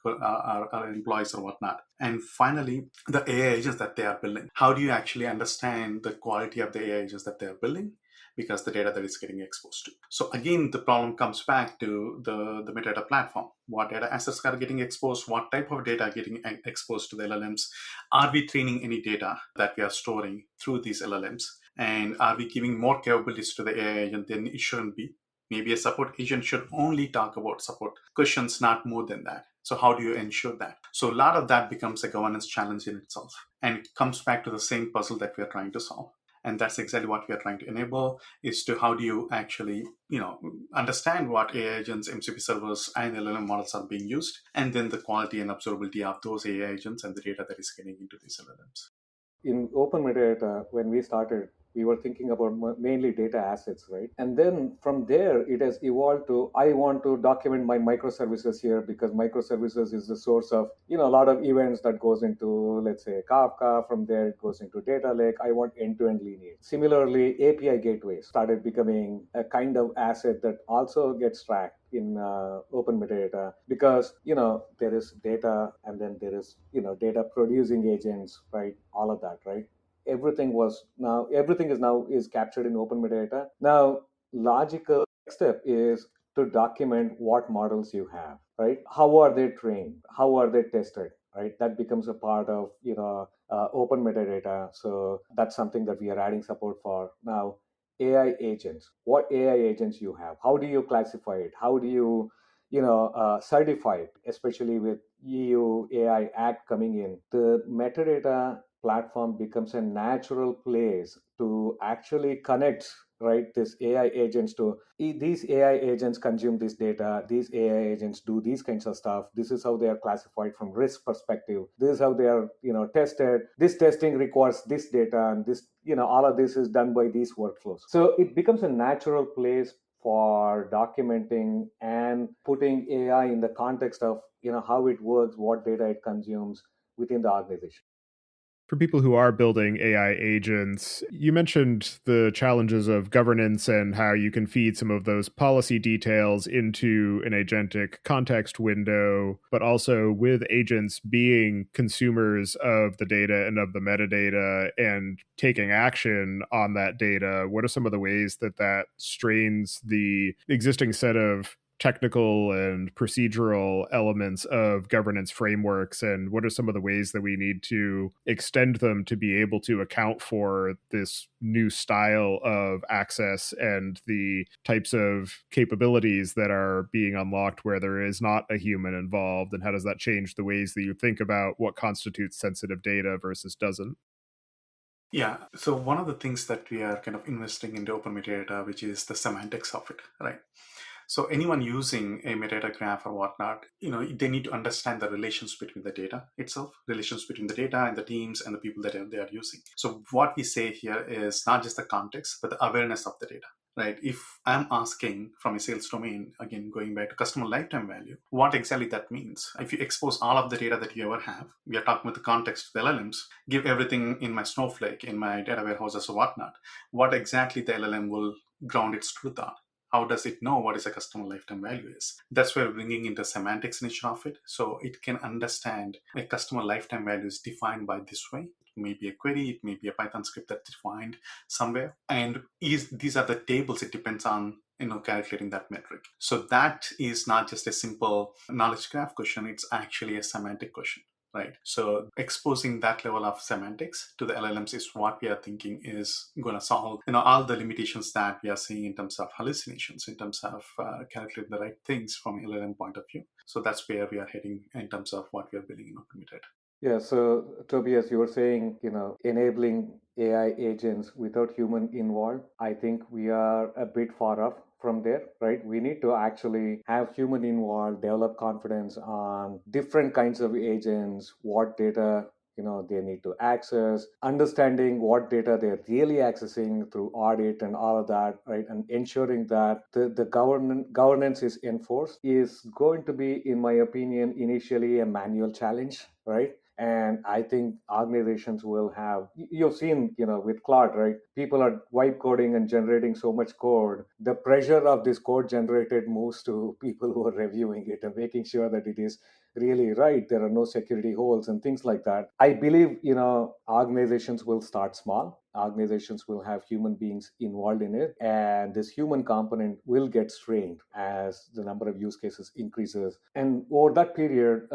employees or whatnot. And finally, the AI agents that they are building. How do you actually understand the quality of the AI agents that they are building? because the data that is getting exposed to. So again, the problem comes back to the metadata platform. What data assets are getting exposed? What type of data are getting exposed to the LLMs? Are we training any data that we are storing through these LLMs? And are we giving more capabilities to the AI agent than it shouldn't be? Maybe a support agent should only talk about support questions, not more than that. So how do you ensure that? So a lot of that becomes a governance challenge in itself. And it comes back to the same puzzle that we are trying to solve. And that's exactly what we are trying to enable, is to how do you actually, understand what AI agents, MCP servers, and LLM models are being used, and then the quality and observability of those AI agents and the data that is getting into these LLMs. In OpenMetadata, when we started, we were thinking about mainly data assets, right? And then from there, it has evolved to, I want to document my microservices here because microservices is the source of, a lot of events that goes into, let's say, Kafka. From there, it goes into data lake. I want end-to-end lineage. Similarly, API gateways started becoming a kind of asset that also gets tracked in open metadata, because there is data, and then there is data producing agents, right? All of that, right? Everything is captured in open metadata. Now, logical step is to document what models you have, right? How are they trained? How are they tested? Right? That becomes a part of open metadata. So that's something that we are adding support for now. AI agents. What AI agents you have? How do you classify it? How do you certify it? Especially with EU AI Act coming in, the metadata platform becomes a natural place to actually connect, right, this AI agents to these AI agents consume this data. These AI agents do these kinds of stuff. This is how they are classified from risk perspective. This is how they are tested. This testing requires this data, and this all of this is done by these workflows. So it becomes a natural place for documenting and putting AI in the context of how it works, what data it consumes within the organization. For people who are building AI agents, you mentioned the challenges of governance and how you can feed some of those policy details into an agentic context window, but also with agents being consumers of the data and of the metadata and taking action on that data. What are some of the ways that that strains the existing set of technical and procedural elements of governance frameworks, and what are some of the ways that we need to extend them to be able to account for this new style of access and the types of capabilities that are being unlocked where there is not a human involved, and how does that change the ways that you think about what constitutes sensitive data versus doesn't? Yeah. So one of the things that we are kind of investing into open metadata, which is the semantics of it, right? So anyone using a metadata graph or whatnot, they need to understand the relations between the data itself, relations between the data and the teams and the people that they are using. So what we say here is not just the context, but the awareness of the data, right? If I'm asking from a sales domain, again, going back to customer lifetime value, what exactly that means? If you expose all of the data that you ever have, we are talking about the context of the LLMs, give everything in my Snowflake, in my data warehouses or whatnot, what exactly the LLM will ground its truth on? How does it know what is a customer lifetime value is? That's where we're bringing in the semantics nature of it. So it can understand a customer lifetime value is defined by this way. It may be a query, it may be a Python script that's defined somewhere. And these are the tables. It depends on calculating that metric. So that is not just a simple knowledge graph question. It's actually a semantic question. Right. So exposing that level of semantics to the LLMs is what we are thinking is going to solve, all the limitations that we are seeing in terms of hallucinations, in terms of calculating the right things from an LLM point of view. So that's where we are heading in terms of what we are building in OpenMetadata. Yeah, so Tobias, you were saying, enabling AI agents without human involved. I think we are a bit far off from there, right? We need to actually have human involved, develop confidence on different kinds of agents, what data they need to access, understanding what data they're really accessing through audit and all of that, right? And ensuring that the governance is enforced is going to be, in my opinion, initially a manual challenge, right? And I think organizations will have, you've seen, with Claude, right? People are vibe coding and generating so much code. The pressure of this code generated moves to people who are reviewing it and making sure that it is really right. There are no security holes and things like that. I believe, organizations will start small. organizations will have human beings involved in it, and this human component will get strained as the number of use cases increases. And over that period,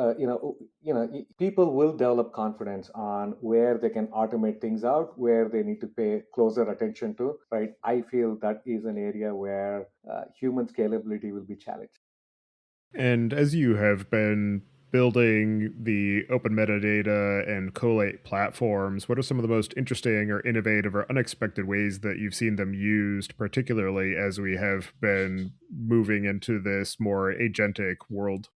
people will develop confidence on where they can automate things out, where they need to pay closer attention to, right? I feel that is an area where human scalability will be challenged. And as you have been building the open metadata and collate platforms, what are some of the most interesting or innovative or unexpected ways that you've seen them used, particularly as we have been moving into this more agentic world?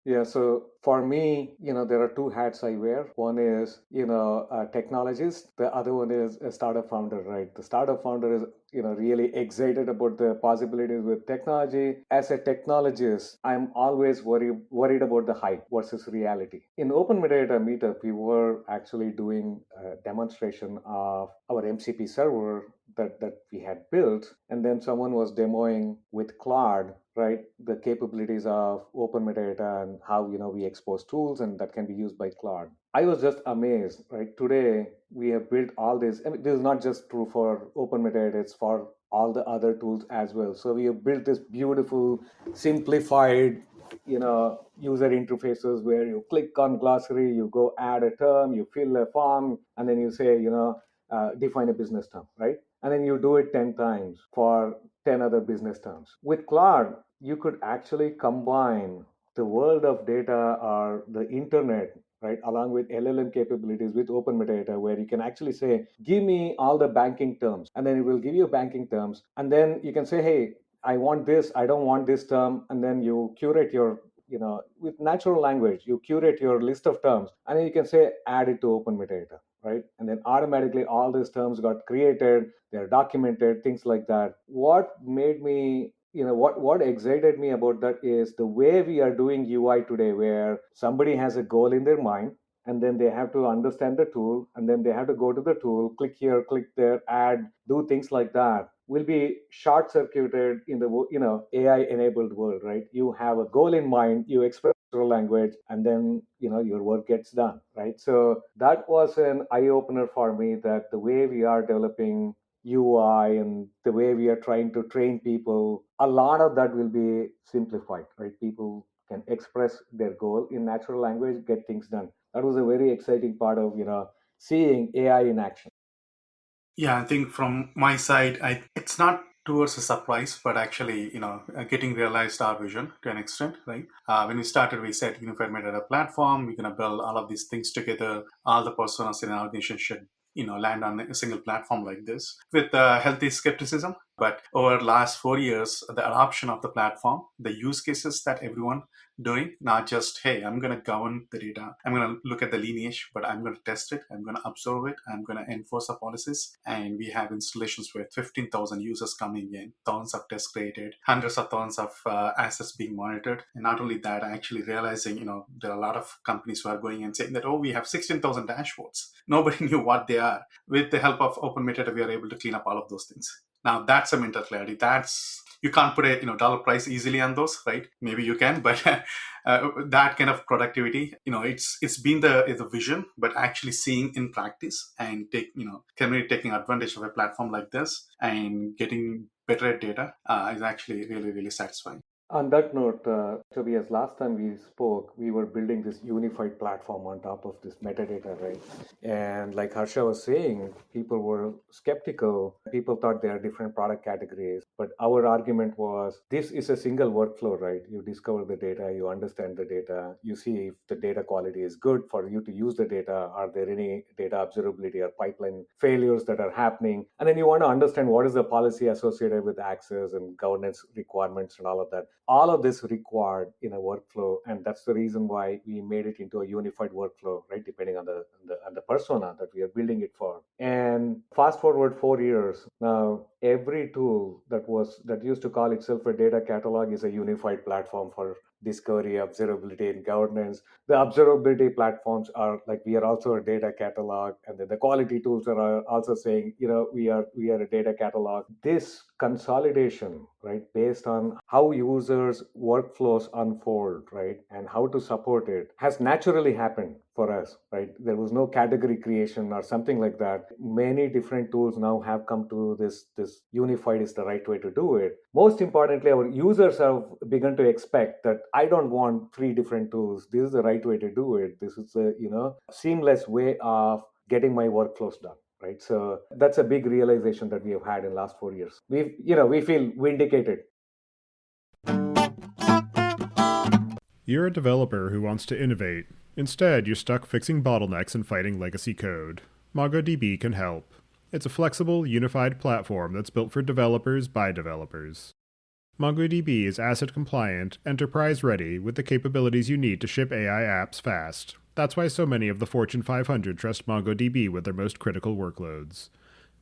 Yeah, so for me, there are two hats I wear. One is, a technologist. The other one is a startup founder, right? The startup founder is, really excited about the possibilities with technology. As a technologist, I'm always worried about the hype versus reality. In Open Metadata Meetup, we were actually doing a demonstration of our MCP server that we had built, and then someone was demoing with Claude, right, the capabilities of open metadata and how we expose tools and that can be used by Claude. I was just amazed, right? Today we have built all this. I mean, this is not just true for open metadata; it's for all the other tools as well. So we have built this beautiful, simplified, user interfaces where you click on glossary, you go add a term, you fill a form, and then you say, define a business term, right? And then you do it 10 times for 10 other business terms. With Claude, you could actually combine the world of data or the internet, right, along with LLM capabilities with open metadata, where you can actually say, give me all the banking terms, and then it will give you banking terms. And then you can say, hey, I want this, I don't want this term. And then you curate your, with natural language, you curate your list of terms, and then you can say, add it to open metadata, right? And then automatically all these terms got created, they're documented, things like that. What made me, what excited me about that is the way we are doing UI today, where somebody has a goal in their mind, and then they have to understand the tool, and then they have to go to the tool, click here, click there, add, do things like that, will be short circuited in the AI enabled world, right? You have a goal in mind, you express natural language, and then your work gets done, right? So that was an eye opener for me, that the way we are developing UI and the way we are trying to train people, a lot of that will be simplified, right? People can express their goal in natural language, get things done. That was a very exciting part of seeing AI in action. Yeah, I think from my side, it's not towards a surprise, but actually, getting realized our vision to an extent, right? When we started, we said unified metadata platform. We're gonna build all of these things together. All the personas in an organization should, land on a single platform like this with healthy skepticism. But over the last 4 years, the adoption of the platform, the use cases that everyone doing, not just, hey, I'm going to govern the data, I'm going to look at the lineage, but I'm going to test it, I'm going to observe it, I'm going to enforce the policies. And we have installations with 15,000 users coming in, thousands of tests created, hundreds of thousands of assets being monitored. And not only that, actually realizing, there are a lot of companies who are going and saying that, oh, we have 16,000 dashboards. Nobody knew what they are. With the help of Open Metadata, we are able to clean up all of those things. Now that's a mental clarity. You can't put a dollar price easily on those, right? Maybe you can, but that kind of productivity, it's been the vision, but actually seeing in practice and taking advantage of a platform like this and getting better at data is actually really, really satisfying. On that note, Tobias, last time we spoke, we were building this unified platform on top of this metadata, right? And like Harsha was saying, people were skeptical. People thought there are different product categories. But our argument was, this is a single workflow, right? You discover the data, you understand the data, you see if the data quality is good for you to use the data. Are there any data observability or pipeline failures that are happening? And then you want to understand what is the policy associated with access and governance requirements and all of that. All of this required in a workflow, and that's the reason why we made it into a unified workflow, right? Depending on the persona that we are building it for. And fast forward 4 years now, every tool that used to call itself a data catalog is a unified platform for discovery, observability, and governance. The observability platforms are like, we are also a data catalog, and then the quality tools are also saying, we are a data catalog. This consolidation, right, based on how users workflows unfold, right, and how to support it, has naturally happened. for us, right? There was no category creation or something like that. Many different tools now have come to this unified is the right way to do it. Most importantly, our users have begun to expect that I don't want 3 different tools. This is the right way to do it. This is a seamless way of getting my workflows done. Right. So that's a big realization that we have had in the last 4 years. We feel vindicated. You're a developer who wants to innovate. Instead, you're stuck fixing bottlenecks and fighting legacy code. MongoDB can help. It's a flexible, unified platform that's built for developers by developers. MongoDB is asset compliant, enterprise ready, with the capabilities you need to ship AI apps fast. That's why so many of the Fortune 500 trust MongoDB with their most critical workloads.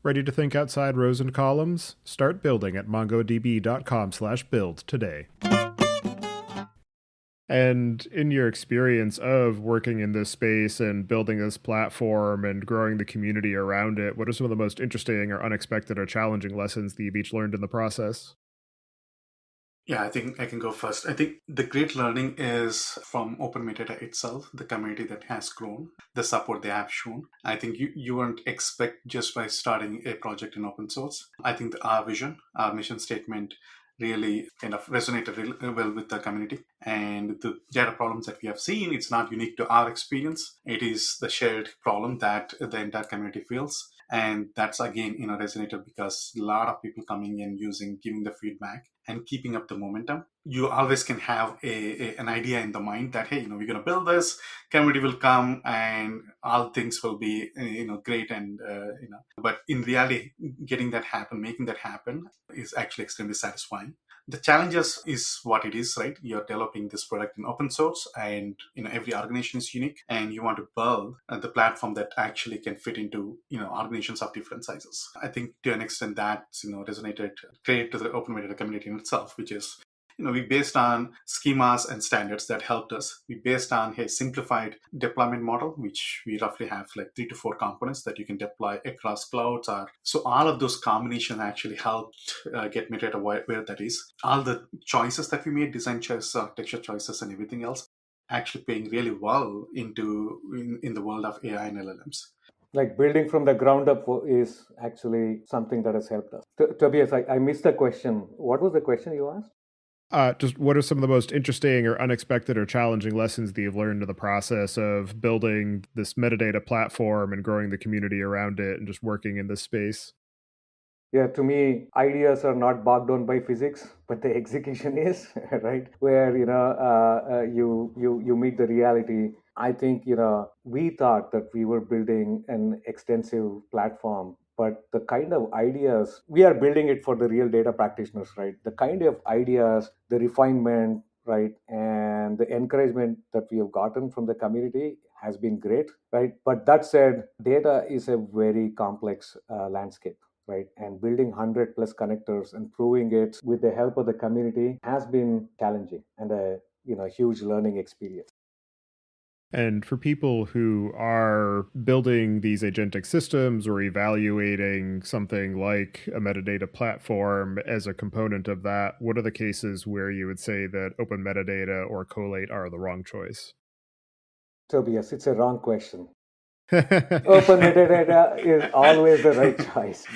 Ready to think outside rows and columns? Start building at mongodb.com/build today. And in your experience of working in this space and building this platform and growing the community around it, what are some of the most interesting or unexpected or challenging lessons that you've each learned in the process? Yeah, I think I can go first. I think the great learning is from OpenMetadata itself, the community that has grown, the support they have shown. I think you won't expect just by starting a project in open source. I think our vision, our mission statement really kind of resonated really well with the community. And the data problems that we have seen, it's not unique to our experience. It is the shared problem that the entire community feels. And that's again, resonated because a lot of people coming in giving the feedback and keeping up the momentum. You always can have an idea in the mind that, hey, we're going to build this, community will come and all things will be, great. And, but in reality, making that happen is actually extremely satisfying. The challenges is what it is, right? You're developing this product in open source and every organization is unique and you want to build the platform that actually can fit into organizations of different sizes. I think to an extent that resonated great to the open metadata community in itself, which is we based on schemas and standards that helped us. We based on a simplified deployment model, which we roughly have like 3 to 4 components that you can deploy across clouds. So all of those combinations actually helped get metadata where that is. All the choices that we made, design choices, architecture choices, and everything else, actually paying really well in the world of AI and LLMs. Like building from the ground up is actually something that has helped us. Tobias, I missed the question. What was the question you asked? Just what are some of the most interesting or unexpected or challenging lessons that you've learned in the process of building this metadata platform and growing the community around it and just working in this space? Yeah, to me, ideas are not bogged down by physics, but the execution is right. Where you meet the reality. I think we thought that we were building an extensive platform, but the kind of ideas we are building it for the real data practitioners, right? The kind of ideas, the refinement, right, and the encouragement that we have gotten from the community has been great, right? But that said, data is a very complex landscape, right? And building 100 plus connectors and proving it with the help of the community has been challenging and a huge learning experience. And for people who are building these agentic systems or evaluating something like a metadata platform as a component of that, what are the cases where you would say that OpenMetadata or Collate are the wrong choice? Tobias, it's a wrong question. Open metadata is always the right choice.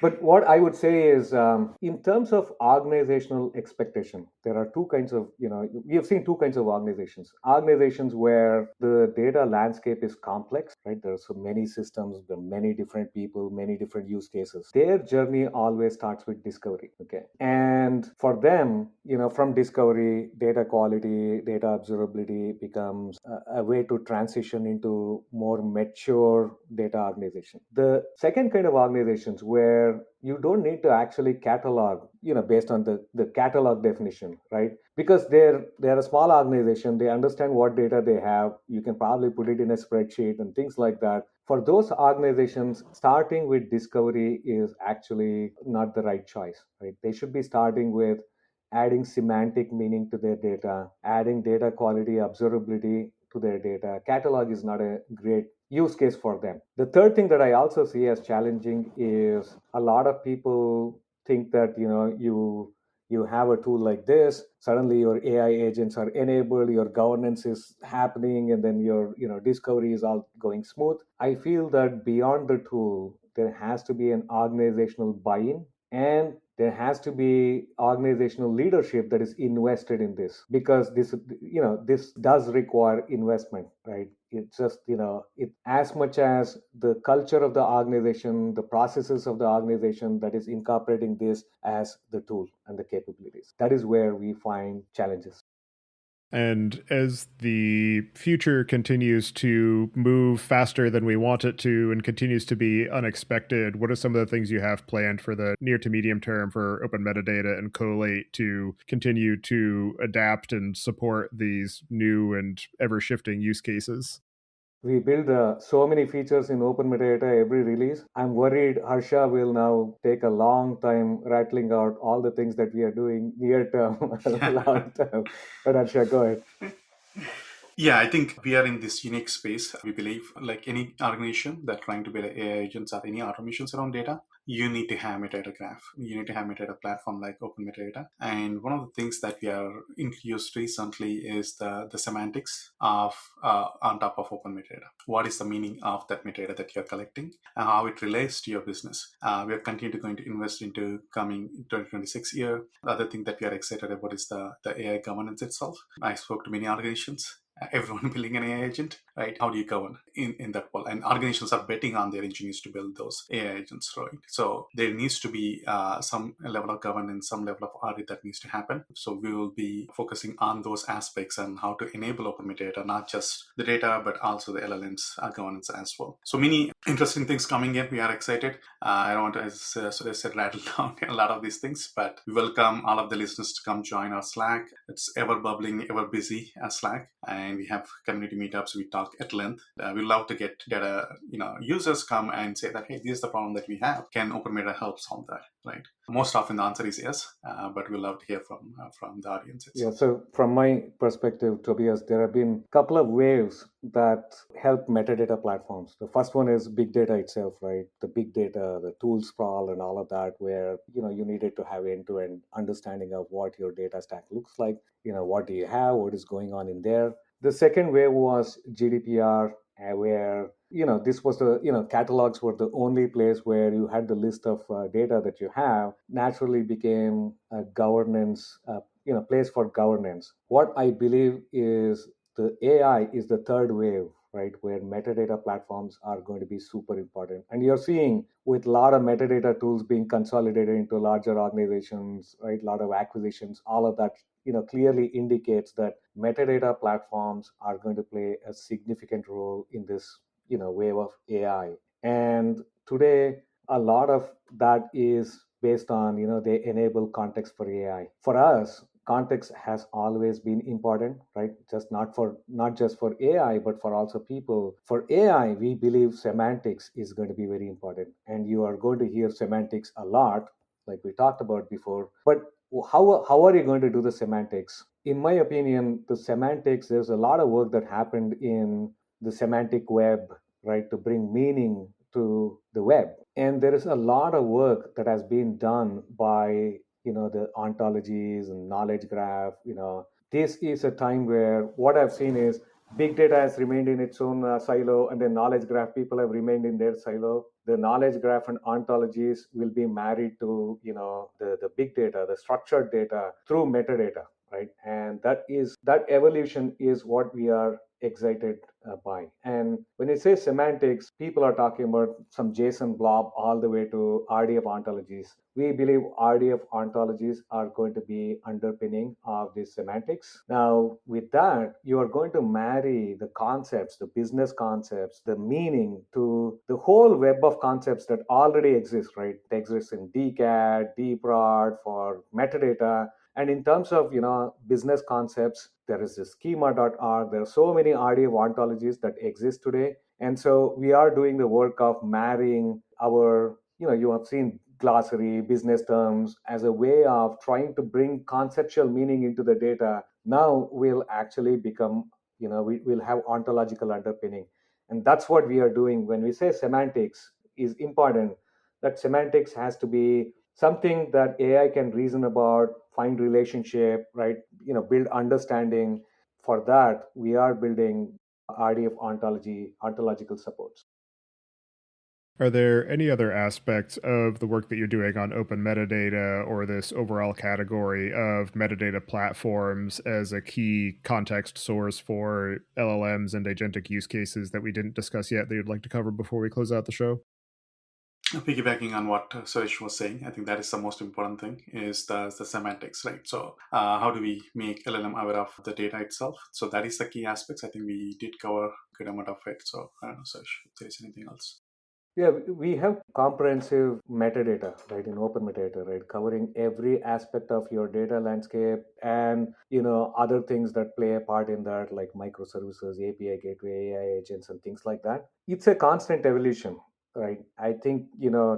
But what I would say is, in terms of organizational expectation, there are two kinds of, we have seen two kinds of organizations. Organizations where the data landscape is complex, right? There are so many systems, there are many different people, many different use cases. Their journey always starts with discovery, okay? And for them, from discovery, data quality, data observability becomes a way to transition into more mature data organization. The second kind of organizations where you don't need to actually catalog, based on the catalog definition, right? Because they're a small organization, they understand what data they have. You can probably put it in a spreadsheet and things like that. For those organizations, starting with discovery is actually not the right choice, right? They should be starting with adding semantic meaning to their data, adding data quality observability to their data. Catalog is not a great use case for them. The third thing that I also see as challenging is a lot of people think that you You have a tool like this, suddenly your AI agents are enabled, your governance is happening, and then your discovery is all going smooth. I feel that beyond the tool, there has to be an organizational buy-in, and there has to be organizational leadership that is invested in this, because this does require investment, right? It's just it, as much as the culture of the organization, the processes of the organization that is incorporating this as the tool and the capabilities, that is where we find challenges. And as the future continues to move faster than we want it to and continues to be unexpected, what are some of the things you have planned for the near to medium term for OpenMetadata and Collate to continue to adapt and support these new and ever-shifting use cases? We build so many features in OpenMetadata every release. I'm worried Harsha will now take a long time rattling out all the things that we are doing near term, long term. But Harsha, go ahead. Yeah, I think we are in this unique space. We believe, like any organization that trying to build AI agents or any automations around data, you need to have metadata graph. You need to have metadata platform like OpenMetadata. And one of the things that we are introduced recently is the semantics of on top of OpenMetadata. What is the meaning of that metadata that you're collecting and how it relates to your business? We are going to invest into coming 2026 year. The other thing that we are excited about is the AI governance itself. I spoke to many organizations, everyone building an AI agent, right? How do you govern in that world? And organizations are betting on their engineers to build those AI agents, right? So there needs to be some level of governance, some level of audit that needs to happen. So we will be focusing on those aspects and how to enable open metadata, not just the data, but also the LLMs governance as well. So many interesting things coming in. We are excited. I don't want to, as Suresh said, rattle down a lot of these things, but we welcome all of the listeners to come join our Slack. It's ever bubbling, ever busy Slack. And we have community meetups. We talk at length. We love to get data, users come and say that, hey, this is the problem that we have. Can OpenMetadata help solve that, right? Most often the answer is yes, but we love to hear from the audience itself. Yeah, so from my perspective, Tobias, there have been a couple of waves that help metadata platforms. The first one is big data itself, right? The big data, the tool sprawl and all of that, where you needed to have end-to-end understanding of what your data stack looks like. What do you have? What is going on in there? The second wave was GDPR, where this was the catalogs were the only place where you had the list of data that you have. Naturally became a governance place for governance. What I believe is the AI is the third wave, right, where metadata platforms are going to be super important. And you're seeing with a lot of metadata tools being consolidated into larger organizations, right, a lot of acquisitions, all of that clearly indicates that metadata platforms are going to play a significant role in this wave of AI. And today a lot of that is based on they enable context for AI. For us, context has always been important, right? Not just for AI, but for also people. For AI, we believe semantics is going to be very important, and you are going to hear semantics a lot, like we talked about before. But how are you going to do the semantics? In my opinion, the semantics, there's a lot of work that happened in the semantic web, right, to bring meaning to the web. And there is a lot of work that has been done by the ontologies and knowledge graph. This is a time where what I've seen is big data has remained in its own silo, and then knowledge graph people have remained in their silo. The knowledge graph and ontologies will be married to the big data, the structured data through metadata, right? And that evolution is what we are excited by. And when you say semantics, people are talking about some JSON blob all the way to RDF ontologies. We believe RDF ontologies are going to be underpinning of these semantics. Now, with that, you are going to marry the concepts, the business concepts, the meaning to the whole web of concepts that already exist, right? It exists in DCAT, DPROD for metadata. And in terms of business concepts, there is this schema.org. There are so many RDF ontologies that exist today. And so we are doing the work of marrying our, you have seen glossary, business terms as a way of trying to bring conceptual meaning into the data. Now we'll actually become, we'll have ontological underpinning. And that's what we are doing when we say semantics is important. That semantics has to be something that AI can reason about, find relationship, right? Build understanding. For that, we are building RDF ontological supports. Are there any other aspects of the work that you're doing on open metadata or this overall category of metadata platforms as a key context source for LLMs and agentic use cases that we didn't discuss yet that you'd like to cover before we close out the show? Piggybacking on what Suresh was saying, I think that is the most important thing is the semantics, right? So how do we make LLM aware of the data itself? So that is the key aspects. I think we did cover a good amount of it. So I don't know, Suresh, if there is anything else. Yeah, we have comprehensive metadata, right, in open metadata, right, covering every aspect of your data landscape and, other things that play a part in that, like microservices, API gateway, AI agents, and things like that. It's a constant evolution, right? I think,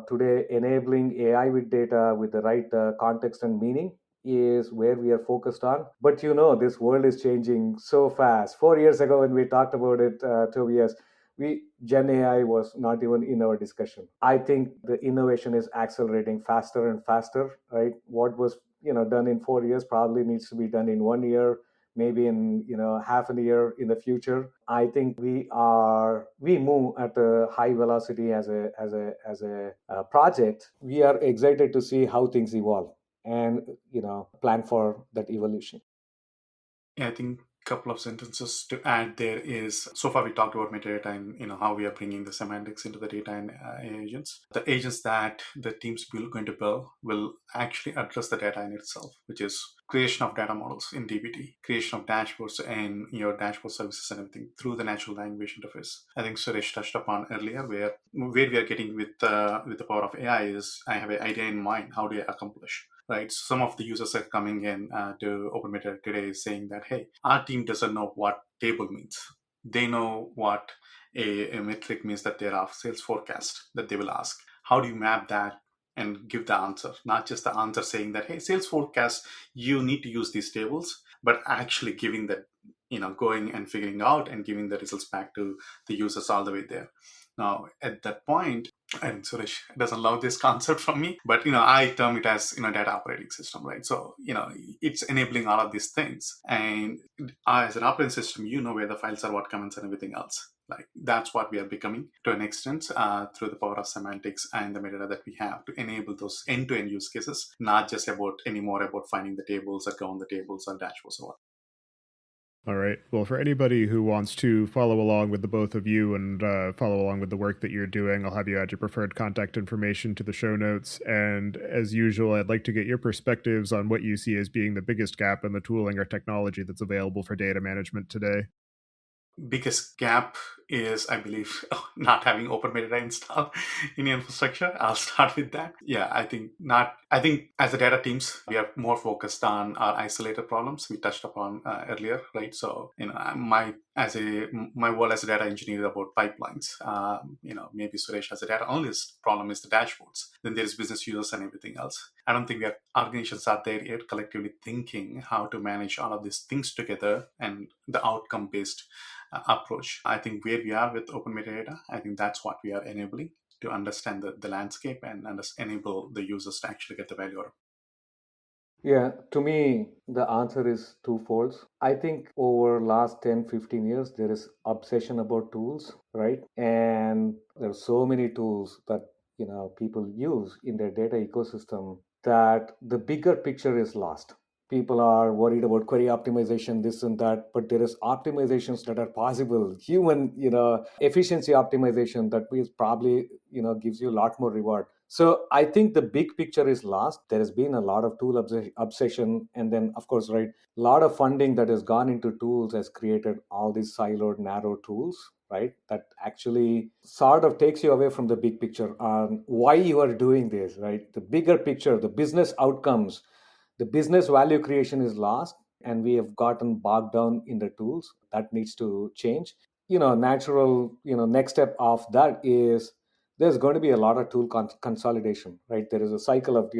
today enabling AI with data with the right context and meaning is where we are focused on. But, this world is changing so fast. 4 years ago, when we talked about it, Tobias, Gen AI was not even in our discussion. I think the innovation is accelerating faster and faster, right? What was done in 4 years probably needs to be done in 1 year, maybe in half a year in the future. I think we move at a high velocity as a project. We are excited to see how things evolve and plan for that evolution. Yeah, I think a couple of sentences to add there is, so far we talked about metadata and how we are bringing the semantics into the data and agents. The agents that the teams going to build will actually address the data in itself, which is creation of data models in dbt, creation of dashboards and your dashboard services and everything through the natural language interface. I think Suresh touched upon earlier where we are getting with the power of AI is, I have an idea in mind, how do I accomplish, right? Some of the users are coming in to OpenMetadata today saying that, hey, our team doesn't know what table means. They know what a metric means, that they're off sales forecast that they will ask. How do you map that and give the answer? Not just the answer saying that, hey, sales forecast, you need to use these tables, but actually giving that, going and figuring out and giving the results back to the users all the way there. Now, at that point, and Suresh doesn't love this concept from me, but I term it as data operating system, right? So it's enabling all of these things, and as an operating system, where the files are, what comments, and everything else. Like that's what we are becoming to an extent through the power of semantics and the metadata that we have to enable those end-to-end use cases, not just anymore about finding the tables or govern the tables or dashboards or what. All right. Well, for anybody who wants to follow along with the both of you and follow along with the work that you're doing, I'll have you add your preferred contact information to the show notes. And as usual, I'd like to get your perspectives on what you see as being the biggest gap in the tooling or technology that's available for data management today. Biggest gap is, I believe, not having OpenMetadata installed in your infrastructure. I'll start with that. Yeah, I think not. I think as a data teams, we are more focused on our isolated problems we touched upon earlier, right? So, my world as a data engineer is about pipelines. Maybe Suresh as a data analyst problem is the dashboards. Then there's business users and everything else. I don't think organizations are there yet collectively thinking how to manage all of these things together and the outcome based approach. I think where we are with open metadata, I think that's what we are enabling to understand the landscape and enable the users to actually get the value out of it. Yeah, to me, the answer is twofold. I think over last 10, 15 years, there is obsession about tools, right? And there are so many tools that, people use in their data ecosystem that the bigger picture is lost. People are worried about query optimization, this and that, but there is optimizations that are possible. Human, efficiency optimization that is probably, gives you a lot more reward. So I think the big picture is lost. There has been a lot of tool obsession, and then of course, right, a lot of funding that has gone into tools has created all these siloed, narrow tools, right? That actually sort of takes you away from the big picture on why you are doing this, right? The bigger picture, the business outcomes, the business value creation is lost, and we have gotten bogged down in the tools. That needs to change. Natural, next step of that is there's going to be a lot of tool consolidation, right? There is a cycle of,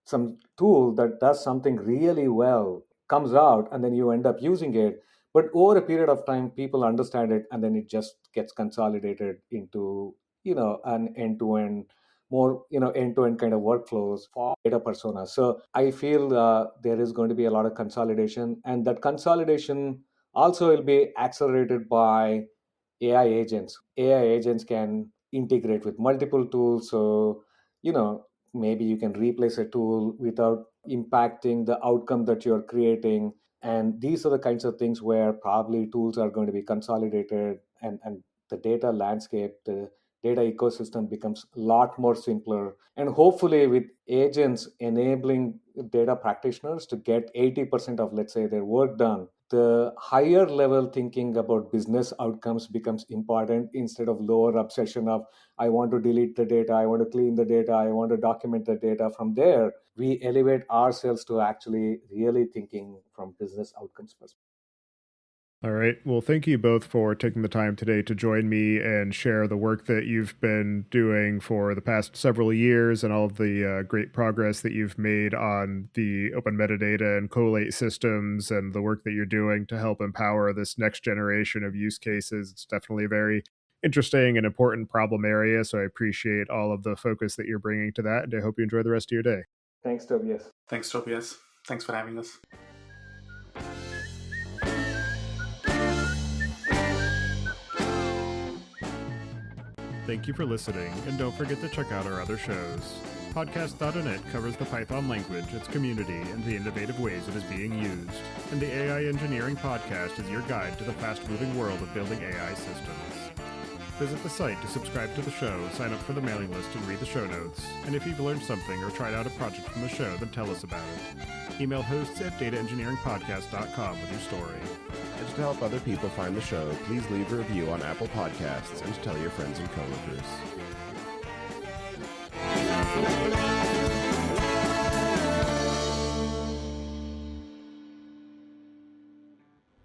some tool that does something really well comes out and then you end up using it. But over a period of time, people understand it and then it just gets consolidated into, an end-to-end more end-to-end kind of workflows for data personas. So I feel there is going to be a lot of consolidation, and that consolidation also will be accelerated by AI agents. AI agents can integrate with multiple tools. So, maybe you can replace a tool without impacting the outcome that you're creating. And these are the kinds of things where probably tools are going to be consolidated, and the data landscape, the data ecosystem becomes a lot more simpler. And hopefully, with agents enabling data practitioners to get 80% of, let's say, their work done, the higher level thinking about business outcomes becomes important instead of lower obsession of, I want to delete the data, I want to clean the data, I want to document the data. From there, we elevate ourselves to actually really thinking from business outcomes perspective. All right. Well, thank you both for taking the time today to join me and share the work that you've been doing for the past several years and all of the great progress that you've made on the OpenMetadata and Collate systems and the work that you're doing to help empower this next generation of use cases. It's definitely a very interesting and important problem area. So I appreciate all of the focus that you're bringing to that, and I hope you enjoy the rest of your day. Thanks, Tobias. Thanks, Tobias. Thanks for having us. Thank you for listening, and don't forget to check out our other shows. Podcast.net covers the Python language, its community, and the innovative ways it is being used. And the AI Engineering Podcast is your guide to the fast-moving world of building AI systems. Visit the site to subscribe to the show, sign up for the mailing list, and read the show notes. And if you've learned something or tried out a project from the show, then tell us about it. Email hosts at dataengineeringpodcast.com with your story. And to help other people find the show, please leave a review on Apple Podcasts and tell your friends and coworkers.